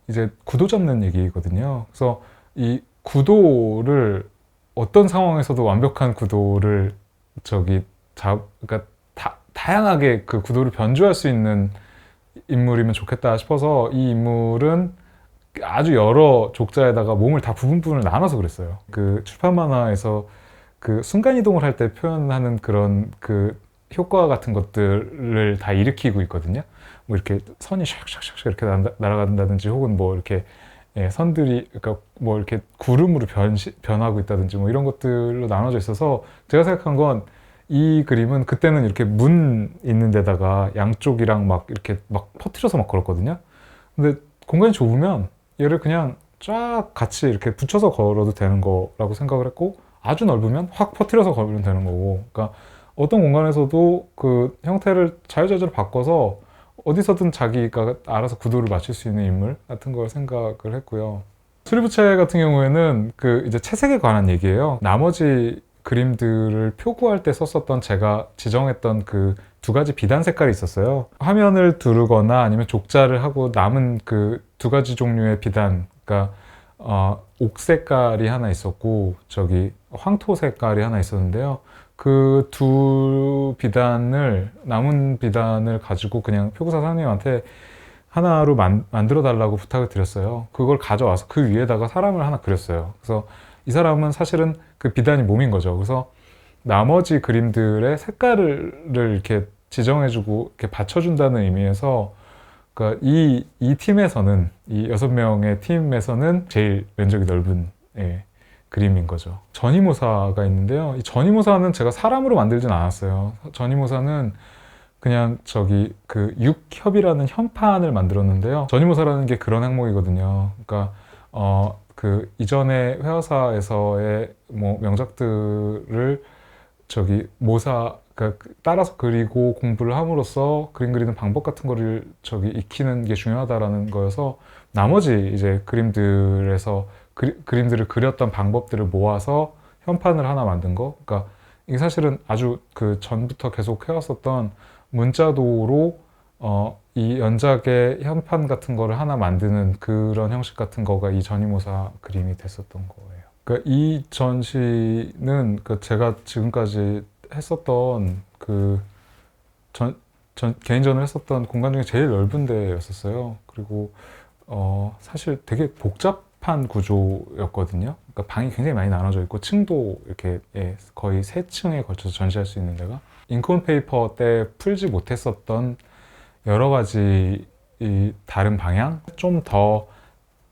A: 이제 구도 잡는 얘기거든요. 그래서 이 구도를 어떤 상황에서도 완벽한 구도를 그러니까 다양하게 그 구도를 변주할 수 있는 인물이면 좋겠다 싶어서 이 인물은 아주 여러 족자에다가 몸을 다 부분을 나눠서 그랬어요. 그 출판 만화에서 그 순간 이동을 할 때 표현하는 그런 그 효과 같은 것들을 다 일으키고 있거든요. 뭐 이렇게 선이 샥샥샥 이렇게 날아간다든지, 혹은 뭐 이렇게 선들이, 그러니까 뭐 이렇게 구름으로 변하고 있다든지, 뭐 이런 것들로 나눠져 있어서 제가 생각한 건, 이 그림은 그때는 이렇게 문 있는 데다가 양쪽이랑 막 이렇게 막 퍼뜨려서 막 걸었거든요. 근데 공간이 좁으면 얘를 그냥 쫙 같이 이렇게 붙여서 걸어도 되는 거라고 생각을 했고, 아주 넓으면 확 퍼뜨려서 걸으면 되는 거고, 그러니까 어떤 공간에서도 그 형태를 자유자재로 바꿔서 어디서든 자기가 알아서 구도를 맞출 수 있는 인물 같은 걸 생각을 했고요. 수리부채 같은 경우에는 이제 채색에 관한 얘기예요. 나머지 그림들을 표구할 때 썼었던 제가 지정했던 그 2가지 비단 색깔이 있었어요. 화면을 두르거나 아니면 족자를 하고 남은 그 2가지 종류의 비단, 그러니까 옥 색깔이 하나 있었고 황토 색깔이 하나 있었는데요. 그 남은 비단을 가지고 그냥 표구사 사장님한테 하나로 만들어 달라고 부탁을 드렸어요. 그걸 가져와서 그 위에다가 사람을 하나 그렸어요. 그래서 이 사람은 사실은 그 비단이 몸인 거죠. 그래서 나머지 그림들의 색깔을 이렇게 지정해주고 이렇게 받쳐준다는 의미에서 그러니까 이 팀에서는 이 6명의 팀에서는 제일 면적이 넓은 예, 그림인 거죠. 전이모사가 있는데요. 이 전이모사는 제가 사람으로 만들진 않았어요. 전이모사는 그냥 저기 그 육협이라는 현판을 만들었는데요. 전이모사라는 게 그런 항목이거든요. 그러니까 그 이전에 회화사에서의 뭐 명작들을 저기 모사 그러니까 따라서 그리고 공부를 함으로써 그림 그리는 방법 같은 거를 저기 익히는 게 중요하다라는 거여서 나머지 이제 그림들에서 그림들을 그렸던 방법들을 모아서 현판을 하나 만든 거. 그러니까 이게 사실은 아주 그 전부터 계속 해왔었던 문자도로 이 연작의 현판 같은 거를 하나 만드는 그런 형식 같은 거가 이 전이모사 그림이 됐었던 거예요. 그러니까 이 전시는 그 제가 지금까지 했었던 그 개인전을 했었던 공간 중에 제일 넓은 데였었어요. 그리고 사실 되게 복잡한 구조였거든요. 그러니까 방이 굉장히 많이 나눠져 있고 층도 이렇게 거의 3층에 걸쳐서 전시할 수 있는 데가 잉크온 페이퍼 때 풀지 못했었던 여러 가지 이 다른 방향, 좀 더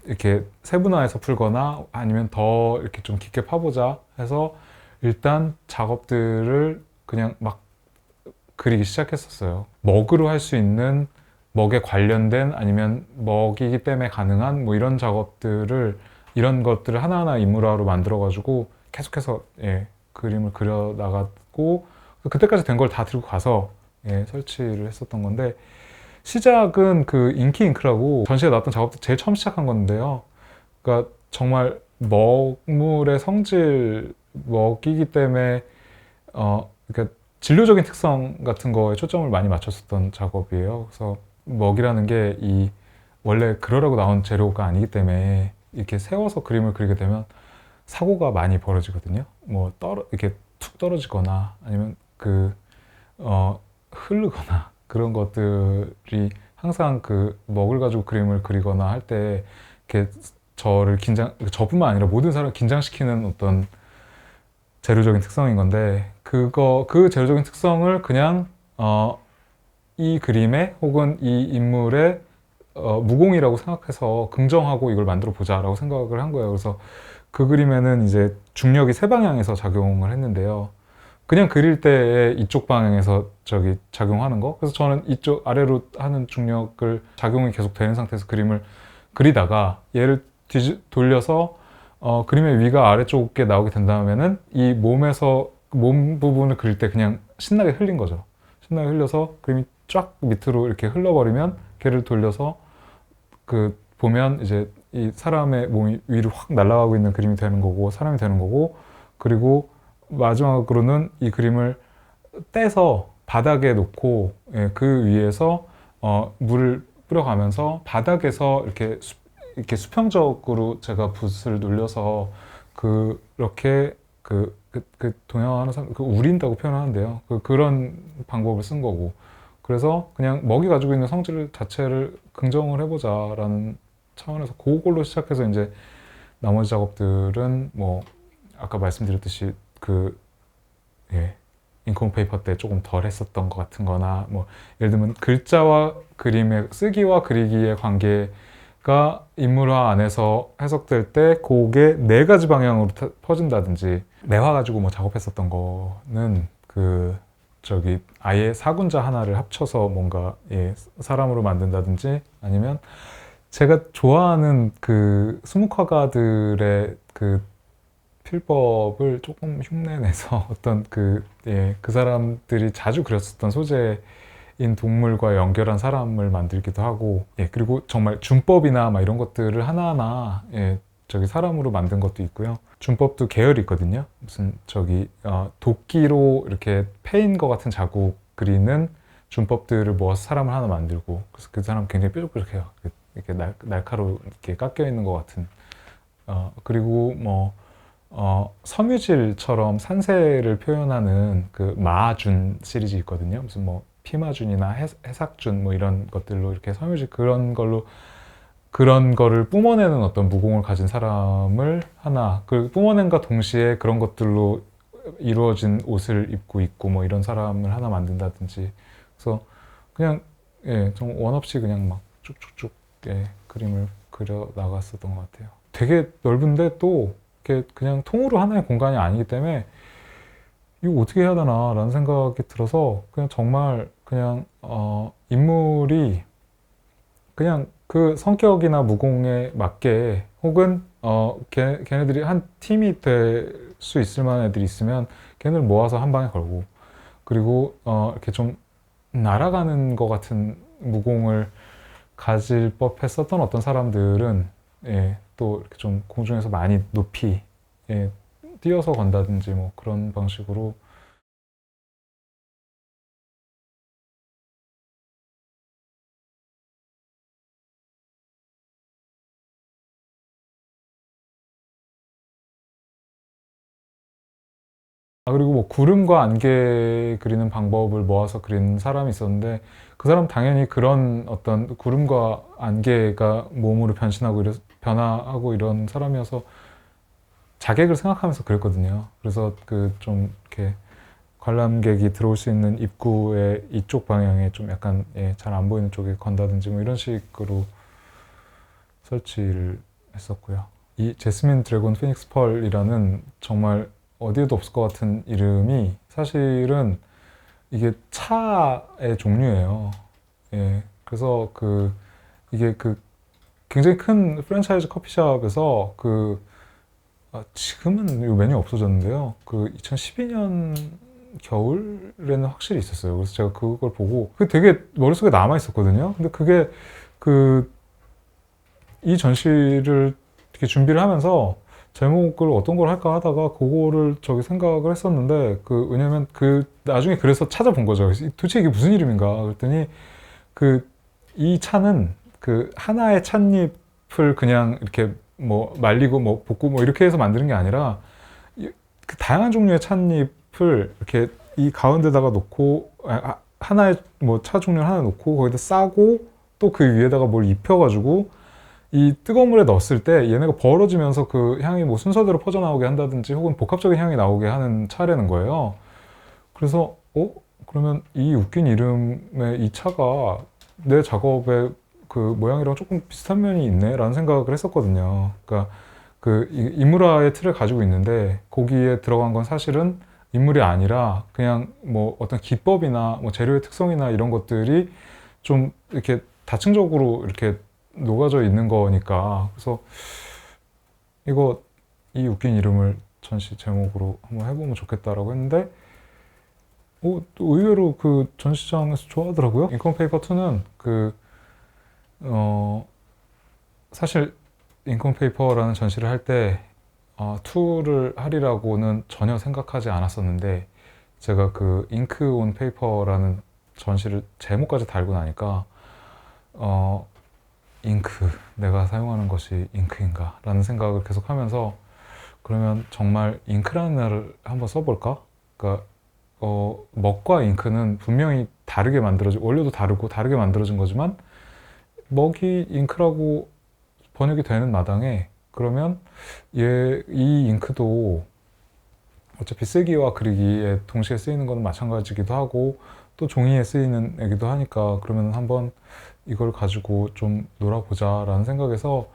A: 이렇게 세분화해서 풀거나 아니면 더 이렇게 좀 깊게 파보자 해서 일단 작업들을 그냥 막 그리기 시작했었어요. 먹으로 할 수 있는 먹에 관련된 아니면 먹이기 때문에 가능한 뭐 이런 작업들을 이런 것들을 하나하나 인물화로 만들어 가지고 계속해서 그림을 그려 나갔고 그때까지 된 걸 다 들고 가서 설치를 했었던 건데 시작은 그 인키 잉크라고 전시에 나왔던 작업들 제일 처음 시작한 건데요. 그러니까 정말 먹물의 성질, 먹이기 때문에 그러니까 진료적인 특성 같은 거에 초점을 많이 맞췄었던 작업이에요. 그래서 먹이라는 게 이 원래 그러라고 나온 재료가 아니기 때문에 이렇게 세워서 그림을 그리게 되면 사고가 많이 벌어지거든요. 뭐 이렇게 툭 떨어지거나 아니면 흐르거나 그런 것들이 항상 그 먹을 가지고 그림을 그리거나 할 때 이렇게 저뿐만 아니라 모든 사람을 긴장시키는 어떤 재료적인 특성인 건데 그 재료적인 특성을 그냥 이 그림에 혹은 이 인물의 무공이라고 생각해서 긍정하고 이걸 만들어 보자라고 생각을 한 거예요. 그래서 그 그림에는 이제 중력이 3방향에서 작용을 했는데요. 그냥 그릴 때 이쪽 방향에서 저기 작용하는 거. 그래서 저는 이쪽 아래로 하는 중력을 작용이 계속 되는 상태에서 그림을 그리다가 얘를 돌려서 그림의 위가 아래쪽에 나오게 된다면은 이 몸 부분을 그릴 때 그냥 신나게 흘린 거죠. 신나게 흘려서 그림이 쫙 밑으로 이렇게 흘러버리면 걔를 돌려서 보면 이제 이 사람의 몸이 위로 확 날아가고 있는 그림이 되는 거고 사람이 되는 거고 그리고 마지막으로는 이 그림을 떼서 바닥에 놓고 그 위에서 물을 뿌려가면서 바닥에서 이렇게 수평적으로 제가 붓을 눌려서 그렇게 동양하는 사람 우린다고 표현하는데요. 그런 방법을 쓴 거고 그래서 그냥 먹이 가지고 있는 성질 자체를 긍정을 해보자라는 차원에서 그걸로 시작해서 이제 나머지 작업들은 뭐 아까 말씀드렸듯이 잉크온 페이퍼 때 조금 덜 했었던 것 같은 거나 뭐 예를 들면 글자와 그림의 쓰기와 그리기의 관계가 인물화 안에서 해석될 때 그게 4가지 방향으로 퍼진다든지 매화 가지고 뭐 작업했었던 거는 아예 사군자 하나를 합쳐서 뭔가 사람으로 만든다든지 아니면 제가 좋아하는 수묵화가들의 필법을 조금 흉내내서 어떤 그 사람들이 자주 그렸었던 소재인 동물과 연결한 사람을 만들기도 하고 그리고 정말 준법이나 막 이런 것들을 하나하나 저기 사람으로 만든 것도 있고요. 준법도 계열이 있거든요. 무슨 도끼로 이렇게 패인 것 같은 자국 그리는 준법들을 모아서 사람을 하나 만들고 그래서 그 사람 굉장히 뾰족뾰족해요. 이렇게 날카롭게 깎여 있는 것 같은 그리고 뭐 섬유질처럼 산세를 표현하는 그 마준 시리즈 있거든요. 무슨 뭐 피마준이나 해삭준 뭐 이런 것들로 이렇게 섬유질 그런 걸로 그런 거를 뿜어내는 어떤 무공을 가진 사람을 하나, 그 뿜어낸과 동시에 그런 것들로 이루어진 옷을 입고 있고 뭐 이런 사람을 하나 만든다든지. 그래서 그냥 예, 좀 원 없이 그냥 막 쭉쭉쭉 예, 그림을 그려 나갔었던 것 같아요. 되게 넓은데 또 이렇게 그냥 통으로 하나의 공간이 아니기 때문에 이거 어떻게 해야 되나 라는 생각이 들어서 그냥 정말 그냥 인물이 그냥 그 성격이나 무공에 맞게 혹은 걔네들이 한 팀이 될 수 있을 만한 애들이 있으면 걔네들 모아서 한 방에 걸고, 그리고 이렇게 좀 날아가는 것 같은 무공을 가질 법했었던 어떤 사람들은 예, 또 이렇게 좀 공중에서 많이 높이 예, 뛰어서 건다든지 뭐 그런 방식으로. 그리고 뭐 구름과 안개 그리는 방법을 모아서 그린 사람이 있었는데, 그 사람 당연히 그런 어떤 구름과 안개가 몸으로 변화하고 이런 사람이어서 자객을 생각하면서 그랬거든요. 그래서 그 좀 이렇게 관람객이 들어올 수 있는 입구의 이쪽 방향에 좀 약간 예, 잘 안 보이는 쪽에 건다든지 뭐 이런 식으로 설치를 했었고요. 이 제스민 드래곤 피닉스 펄이라는 정말 어디에도 없을 것 같은 이름이 사실은 이게 차의 종류예요. 예. 그래서 이게 굉장히 큰 프랜차이즈 커피숍에서 지금은 이 메뉴 없어졌는데요. 2012년 겨울에는 확실히 있었어요. 그래서 제가 그걸 보고 그게 되게 머릿속에 남아 있었거든요. 근데 그게 그 이 전시를 이렇게 준비를 하면서 제목을 어떤 걸 할까 하다가 그거를 생각을 했었는데, 왜냐면 나중에 그래서 찾아본 거죠. 도대체 이게 무슨 이름인가 그랬더니 이 차는 하나의 찻잎을 그냥 이렇게 뭐 말리고 뭐 볶고 뭐 이렇게 해서 만드는 게 아니라 그 다양한 종류의 찻잎을 이렇게 이 가운데다가 놓고 하나의 뭐 차 종류 하나 놓고 거기다 싸고 또 그 위에다가 뭘 입혀가지고 이 뜨거운 물에 넣었을 때 얘네가 벌어지면서 그 향이 뭐 순서대로 퍼져나오게 한다든지 혹은 복합적인 향이 나오게 하는 차라는 거예요. 그래서 그러면 이 웃긴 이름의 이 차가 내 작업의 그 모양이랑 조금 비슷한 면이 있네 라는 생각을 했었거든요. 그러니까 인물화의 틀을 가지고 있는데 거기에 들어간 건 사실은 인물이 아니라 그냥 뭐 어떤 기법이나 뭐 재료의 특성이나 이런 것들이 좀 이렇게 다층적으로 이렇게 녹아져 있는 거니까. 그래서 이 웃긴 이름을 전시 제목으로 한번 해보면 좋겠다라고 했는데 또 의외로 그 전시장에서 좋아하더라고요. 인컴 페이퍼 2는 사실 인컴 페이퍼라는 전시를 할 때 2를 하리라고는 전혀 생각하지 않았었는데, 제가 잉크 온 페이퍼라는 전시를 제목까지 달고 나니까 잉크, 내가 사용하는 것이 잉크인가? 라는 생각을 계속 하면서, 그러면 정말 잉크라는 말을 한번 써볼까? 그러니까, 먹과 잉크는 분명히 다르게 원료도 다르고 다르게 만들어진 거지만, 먹이 잉크라고 번역이 되는 마당에, 그러면 이 잉크도 어차피 쓰기와 그리기에 동시에 쓰이는 건 마찬가지기도 하고, 또 종이에 쓰이는 애기도 하니까, 그러면 한번 이걸 가지고 좀 놀아보자 라는 생각에서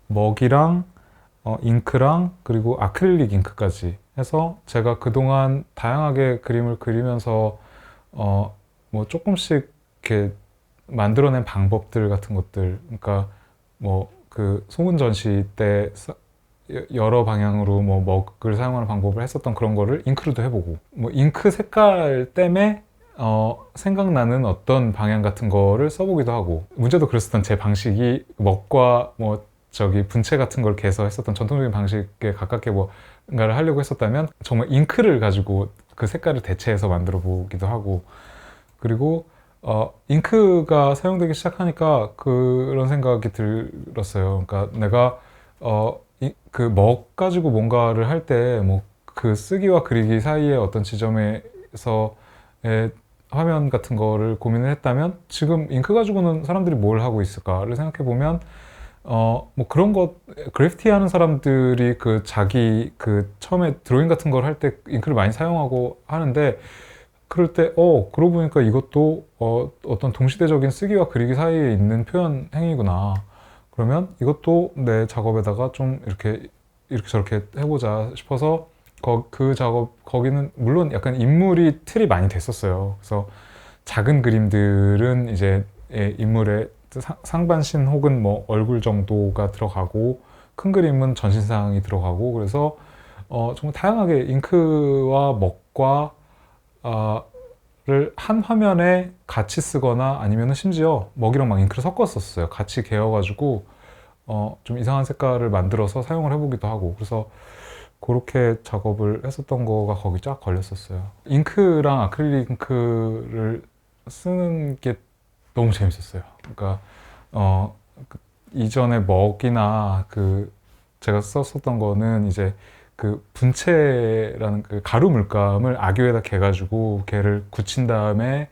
A: 먹이랑 잉크랑 그리고 아크릴릭 잉크까지 해서 제가 그동안 다양하게 그림을 그리면서 뭐 조금씩 이렇게 만들어낸 방법들 같은 것들, 그러니까 뭐 소문 전시 때 여러 방향으로 뭐 먹을 사용하는 방법을 했었던 그런 거를 잉크로도 해보고, 뭐 잉크 색깔 때문에 생각나는 어떤 방향 같은 거를 써보기도 하고, 문제도 그랬었던 제 방식이 먹과 뭐 분체 같은 걸 개서했었던 전통적인 방식에 가깝게 뭔가를 하려고 했었다면 정말 잉크를 가지고 그 색깔을 대체해서 만들어 보기도 하고, 그리고 잉크가 사용되기 시작하니까 그런 생각이 들었어요. 그러니까 내가 먹 가지고 뭔가를 할 때 뭐 쓰기와 그리기 사이의 어떤 지점에서의 화면 같은 거를 고민을 했다면 지금 잉크 가지고는 사람들이 뭘 하고 있을까를 생각해 보면 뭐 그런 것 그래피티 하는 사람들이 그 자기 그 처음에 드로잉 같은 걸 할 때 잉크를 많이 사용하고 하는데 그럴 때 그러고 보니까 이것도 어떤 동시대적인 쓰기와 그리기 사이에 있는 표현 행위구나. 그러면 이것도 내 작업에다가 좀 이렇게 저렇게 해보자 싶어서 그 작업 거기는 물론 약간 인물이 틀이 많이 됐었어요. 그래서 작은 그림들은 이제 인물의 상반신 혹은 뭐 얼굴 정도가 들어가고 큰 그림은 전신상이 들어가고 그래서 정말 다양하게 잉크와 먹과 를 한 화면에 같이 쓰거나 아니면 심지어 먹이랑 막 잉크를 섞었었어요. 같이 개어가지고 좀 이상한 색깔을 만들어서 사용을 해보기도 하고 그래서 그렇게 작업을 했었던 거가 거기 쫙 걸렸었어요. 잉크랑 아크릴릭 잉크를 쓰는 게 너무 재밌었어요. 그러니까 그 이전에 먹이나 그 제가 썼었던 거는 이제 그 분체라는 그 가루 물감을 악유에다 개가지고 걔를 굳힌 다음에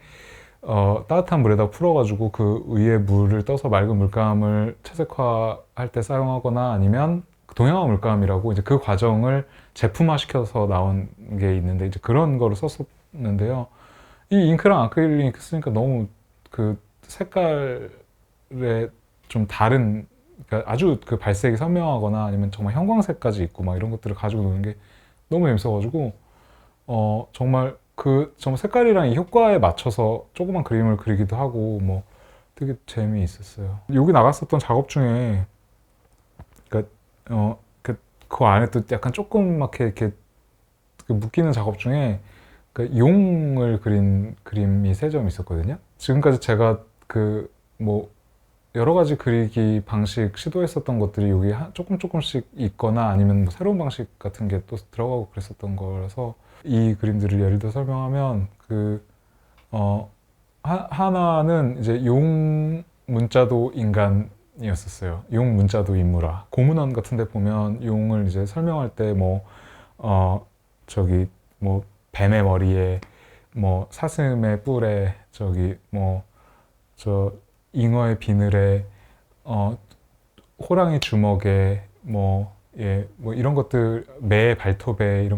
A: 따뜻한 물에다 풀어가지고 그 위에 물을 떠서 맑은 물감을 채색화할 때 사용하거나 아니면 동양화 물감이라고 이제 그 과정을 제품화 시켜서 나온 게 있는데 이제 그런 거를 썼었는데요. 이 잉크랑 아크릴릭 잉크 쓰니까 너무 그 색깔에 좀 다른 그러니까 아주 그 발색이 선명하거나 아니면 정말 형광색까지 있고 막 이런 것들을 가지고 노는 게 너무 재밌어가지고 정말 그 정말 색깔이랑 이 효과에 맞춰서 조그만 그림을 그리기도 하고 뭐 되게 재미있었어요. 여기 나갔었던 작업 중에 그러니까 그 안에 또 약간 조그맣게 이렇게 그 묶이는 작업 중에 그 용을 그린 그림이 세 점 있었거든요. 지금까지 제가 그 뭐 여러 가지 그리기 방식 시도했었던 것들이 여기 조금씩 있거나 아니면 뭐 새로운 방식 같은 게 또 들어가고 그랬었던 거라서 이 그림들을 예를 들어 설명하면 하나는 이제 용 문자도 인간이었었어요. 용 문자도 인물화. 고문원 같은 데 보면 용을 이제 설명할 때 저기 뭐 뱀의 머리에 뭐 사슴의 뿔에 저기 뭐 저 잉어의 비늘에 호랑이 주먹에 뭐 이런 것들 매의 발톱에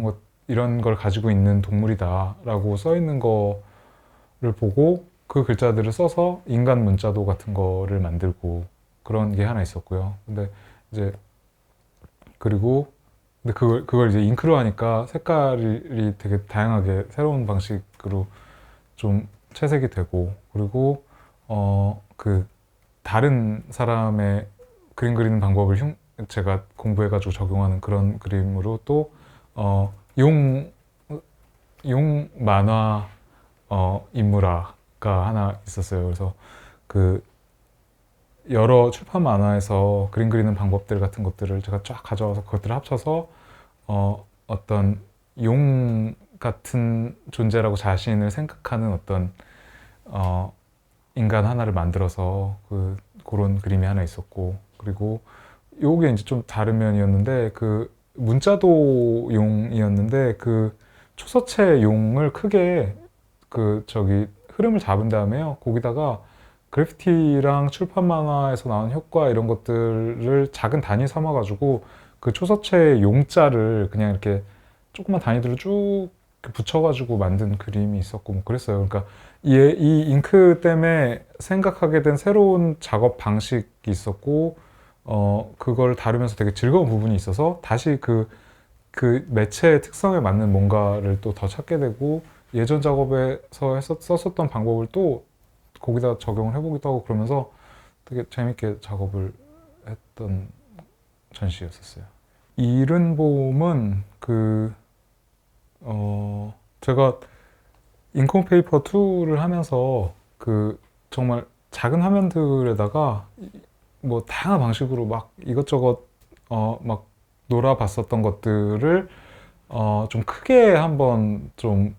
A: 이런 걸 가지고 있는 동물이다라고 써 있는 거를 보고 그 글자들을 써서 인간 문자도 같은 거를 만들고 그런 게 하나 있었고요. 근데 이제 그리고 근데 그걸 이제 잉크로 하니까 색깔이 되게 다양하게 새로운 방식으로 좀 채색이 되고 그리고 그 다른 사람의 그림 그리는 방법을 제가 공부해가지고 적용하는 그런 그림으로 또 용 만화 인물화가 하나 있었어요. 그래서 그 여러 출판 만화에서 그림 그리는 방법들 같은 것들을 제가 쫙 가져와서 그것들을 합쳐서 어떤 용 같은 존재라고 자신을 생각하는 어떤 인간 하나를 만들어서 그런 그림이 하나 있었고 그리고 요게 이제 좀 다른 면이었는데 그 문자도 용이었는데 그 초서체 용을 크게 그 저기 흐름을 잡은 다음에요. 거기다가 그래피티랑 출판 만화에서 나온 효과 이런 것들을 작은 단위 삼아가지고 그 초서체 용자를 그냥 이렇게 조그만 단위들을 쭉 붙여가지고 만든 그림이 있었고 뭐 그랬어요. 그러니까 이 잉크 때문에 생각하게 된 새로운 작업 방식이 있었고 그걸 다루면서 되게 즐거운 부분이 있어서 다시 그 매체의 특성에 맞는 뭔가를 또 더 찾게 되고 예전 작업에서 썼었던 방법을 또 거기다 적용을 해보기도 하고 그러면서 되게 재밌게 작업을 했던 전시였었어요. 이른봄은 제가 인컴 페이퍼 2를 하면서 정말 작은 화면들에다가 뭐 다양한 방식으로 막 이것저것 막 놀아봤었던 것들을 좀 크게 한번 좀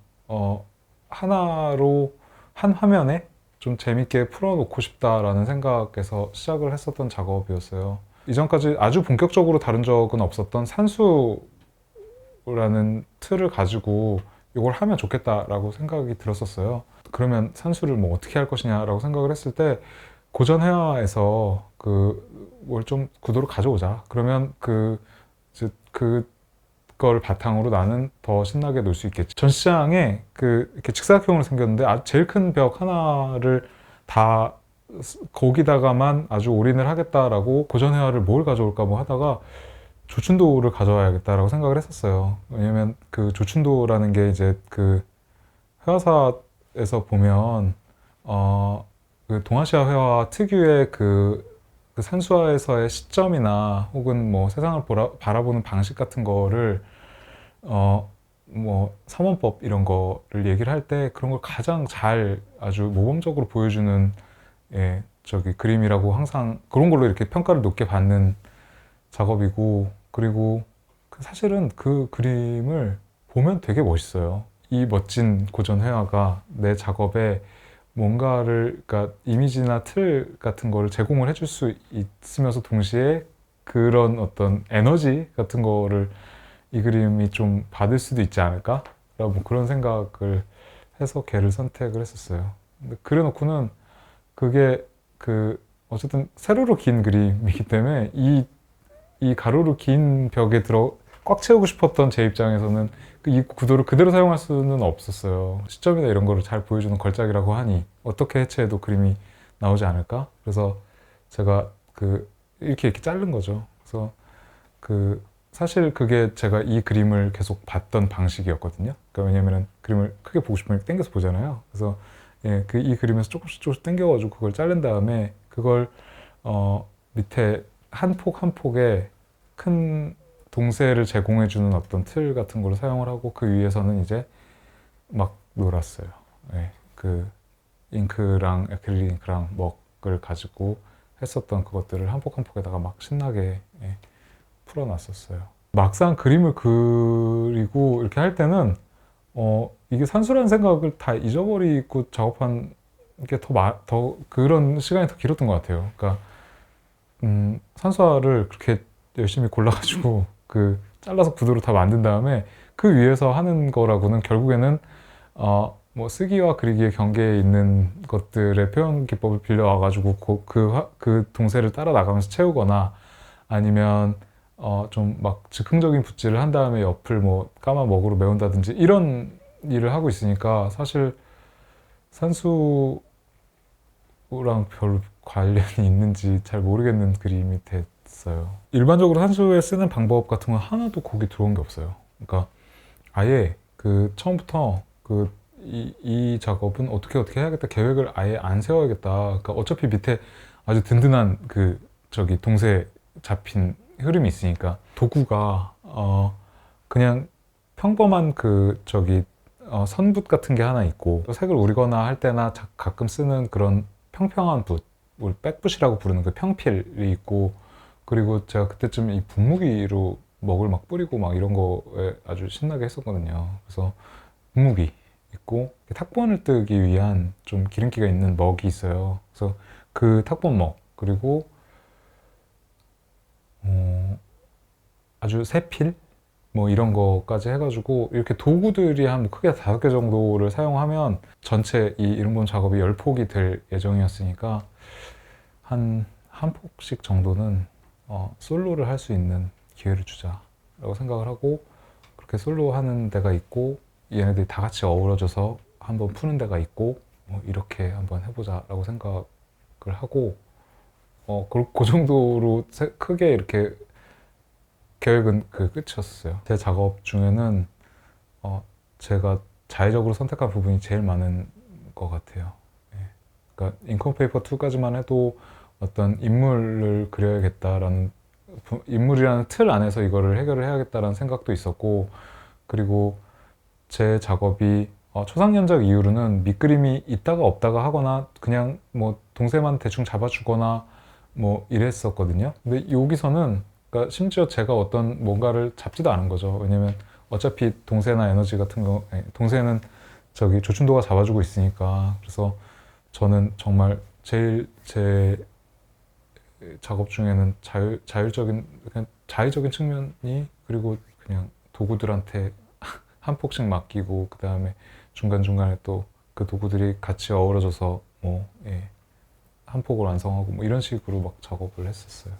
A: 하나로 한 화면에 좀 재밌게 풀어놓고 싶다라는 생각에서 시작을 했었던 작업이었어요. 이전까지 아주 본격적으로 다룬 적은 없었던 산수라는 틀을 가지고 이걸 하면 좋겠다라고 생각이 들었었어요. 그러면 산수를 뭐 어떻게 할 것이냐라고 생각을 했을 때 고전 회화에서 뭘 좀 구도를 가져오자. 그러면 이제 그걸 바탕으로 나는 더 신나게 놀 수 있겠지. 전시장에 이렇게 직사각형으로 생겼는데 제일 큰 벽 하나를 다 거기다가만 아주 올인을 하겠다라고 고전 회화를 뭘 가져올까 뭐 하다가 조춘도를 가져와야겠다라고 생각을 했었어요. 왜냐면 그 조춘도라는 게 이제 그 회화사에서 보면 그 동아시아 회화 특유의 그 산수화에서의 시점이나 혹은 뭐 세상을 바라보는 방식 같은 거를 뭐 삼원법 이런 거를 얘기를 할 때 그런 걸 가장 잘 아주 모범적으로 보여주는 저기 그림이라고 항상 그런 걸로 이렇게 평가를 높게 받는 작업이고, 그리고 사실은 그 그림을 보면 되게 멋있어요. 이 멋진 고전 회화가 내 작업에 뭔가를, 그러니까 이미지나 틀 같은 거를 제공을 해줄 수 있으면서 동시에 그런 어떤 에너지 같은 거를 이 그림이 좀 받을 수도 있지 않을까? 라고 그런 생각을 해서 걔를 선택을 했었어요. 근데 그래 놓고는 그게 어쨌든 세로로 긴 그림이기 때문에 이 가로로 긴 벽에 꽉 채우고 싶었던 제 입장에서는 이 구도를 그대로 사용할 수는 없었어요. 시점이나 이런 거를 잘 보여주는 걸작이라고 하니 어떻게 해체해도 그림이 나오지 않을까? 그래서 제가 이렇게 자른 거죠. 그래서 사실 그게 제가 이 그림을 계속 봤던 방식이었거든요. 그러니까 왜냐면은 그림을 크게 보고 싶으면 당겨서 보잖아요. 그래서 이 그림에서 조금씩 조금씩 당겨가지고 그걸 자른 다음에 그걸 밑에 한 폭 한 폭에 큰 동세를 제공해주는 어떤 틀 같은 걸 사용을 하고 그 위에서는 이제 막 놀았어요. 잉크랑 애크릴 잉크랑 먹을 가지고 했었던 그것들을 한 폭 한 폭에다가 막 신나게 풀어놨었어요. 막상 그림을 그리고 이렇게 할 때는 이게 산수라는 생각을 다 잊어버리고 작업한 게 더 그런 시간이 더 길었던 것 같아요. 그러니까 산수화를 그렇게 열심히 골라가지고 잘라서 구도로 다 만든 다음에 그 위에서 하는 거라고는 결국에는 뭐 쓰기와 그리기의 경계에 있는 것들의 표현 기법을 빌려와가지고 그 동세를 따라 나가면서 채우거나 아니면 좀 막 즉흥적인 붓질을 한 다음에 옆을 뭐 까만 먹으로 메운다든지 이런 일을 하고 있으니까 사실 산수랑 별 관련이 있는지 잘 모르겠는 그림이 됐어요. 일반적으로 산수에 쓰는 방법 같은 건 하나도 거기 들어온 게 없어요. 그러니까 아예 처음부터 이 작업은 어떻게 해야겠다 계획을 아예 안 세워야겠다. 그러니까 어차피 밑에 아주 든든한 저기 동세 잡힌 흐름이 있으니까 도구가 그냥 평범한 저기 선붓 같은 게 하나 있고 색을 우리거나 할 때나 가끔 쓰는 그런 평평한 붓, 우리 백붓이라고 부르는 그 평필이 있고, 그리고 제가 그때쯤 이 분무기로 먹을 막 뿌리고 막 이런 거에 아주 신나게 했었거든요. 그래서 분무기 있고 탁본을 뜨기 위한 좀 기름기가 있는 먹이 있어요. 그래서 그 탁본 먹, 그리고 아주 새필 뭐 이런 거까지 해가지고 이렇게 도구들이 한 크게 5개 정도를 사용하면 전체 이 일본 작업이 10폭이 될 예정이었으니까 한 폭씩 정도는 솔로를 할 수 있는 기회를 주자라고 생각을 하고, 그렇게 솔로 하는 데가 있고 얘네들이 다 같이 어우러져서 한번 푸는 데가 있고 이렇게 한번 해보자라고 생각을 하고 그 정도로 크게 이렇게 계획은 끝이었어요. 제 작업 중에는 제가 자의적으로 선택한 부분이 제일 많은 것 같아요. 그러니까 인컴페이퍼 2까지만 해도 어떤 인물을 그려야겠다라는, 인물이라는 틀 안에서 이거를 해결을 해야겠다라는 생각도 있었고, 그리고 제 작업이 초상연작 이후로는 밑그림이 있다가 없다가 하거나 그냥 뭐 동세만 대충 잡아주거나 뭐 이랬었거든요. 근데 여기서는 그러니까 심지어 제가 어떤 뭔가를 잡지도 않은 거죠. 왜냐면 어차피 동세나 에너지 같은 거, 동세는 저기 조춘도가 잡아주고 있으니까. 그래서 저는 정말 제일 제 작업 중에는 자율적인, 그냥 자의적인 측면이, 그리고 그냥 도구들한테 한 폭씩 맡기고 그 다음에 중간중간에 또 그 도구들이 같이 어우러져서 뭐 예, 한 폭을 완성하고 뭐 이런 식으로 막 작업을 했었어요.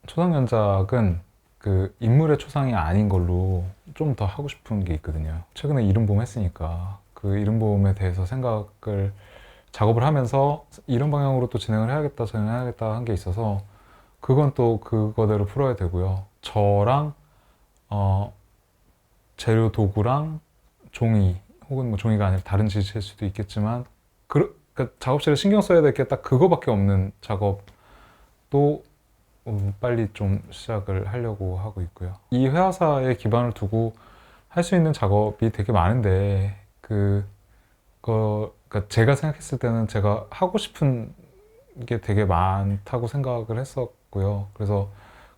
A: 초상 연작은 그 인물의 초상이 아닌 걸로 좀 더 하고 싶은 게 있거든요. 최근에 이른봄 했으니까 그 이른봄에 대해서 생각을 작업을 하면서 이런 방향으로 또 진행해야겠다 한 게 있어서 그건 또 그거대로 풀어야 되고요. 저랑 재료 도구랑 종이 혹은 뭐 종이가 아니라 다른 지체일 수도 있겠지만 그러니까 작업실에 신경 써야 될 게 딱 그거밖에 없는 작업도 빨리 좀 시작을 하려고 하고 있고요. 이 회화사에 기반을 두고 할 수 있는 작업이 되게 많은데 그러니까 제가 생각했을 때는 제가 하고 싶은 게 되게 많다고 생각을 했었고요. 그래서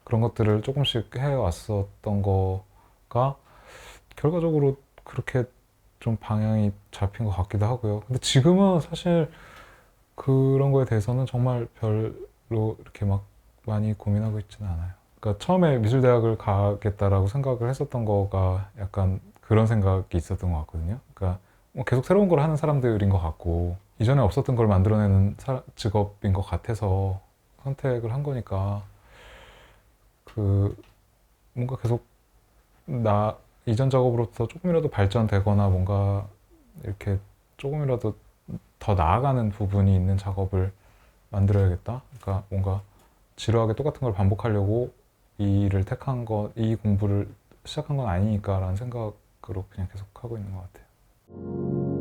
A: 그런 것들을 조금씩 해왔었던 거가 결과적으로 그렇게 좀 방향이 잡힌 것 같기도 하고요. 근데 지금은 사실 그런 거에 대해서는 정말 별로 이렇게 막 많이 고민하고 있지는 않아요. 그러니까 처음에 미술대학을 가겠다라고 생각을 했었던 거가 약간 그런 생각이 있었던 것 같거든요. 그러니까 뭐 계속 새로운 걸 하는 사람들인 것 같고 이전에 없었던 걸 만들어내는 직업인 것 같아서 선택을 한 거니까 그 뭔가 계속 나 이전 작업으로부터 조금이라도 발전되거나 뭔가 이렇게 조금이라도 더 나아가는 부분이 있는 작업을 만들어야겠다. 그러니까 뭔가 지루하게 똑같은 걸 반복하려고 이 일을 택한 것, 이 공부를 시작한 건 아니니까라는 생각으로 그냥 계속 하고 있는 것 같아요.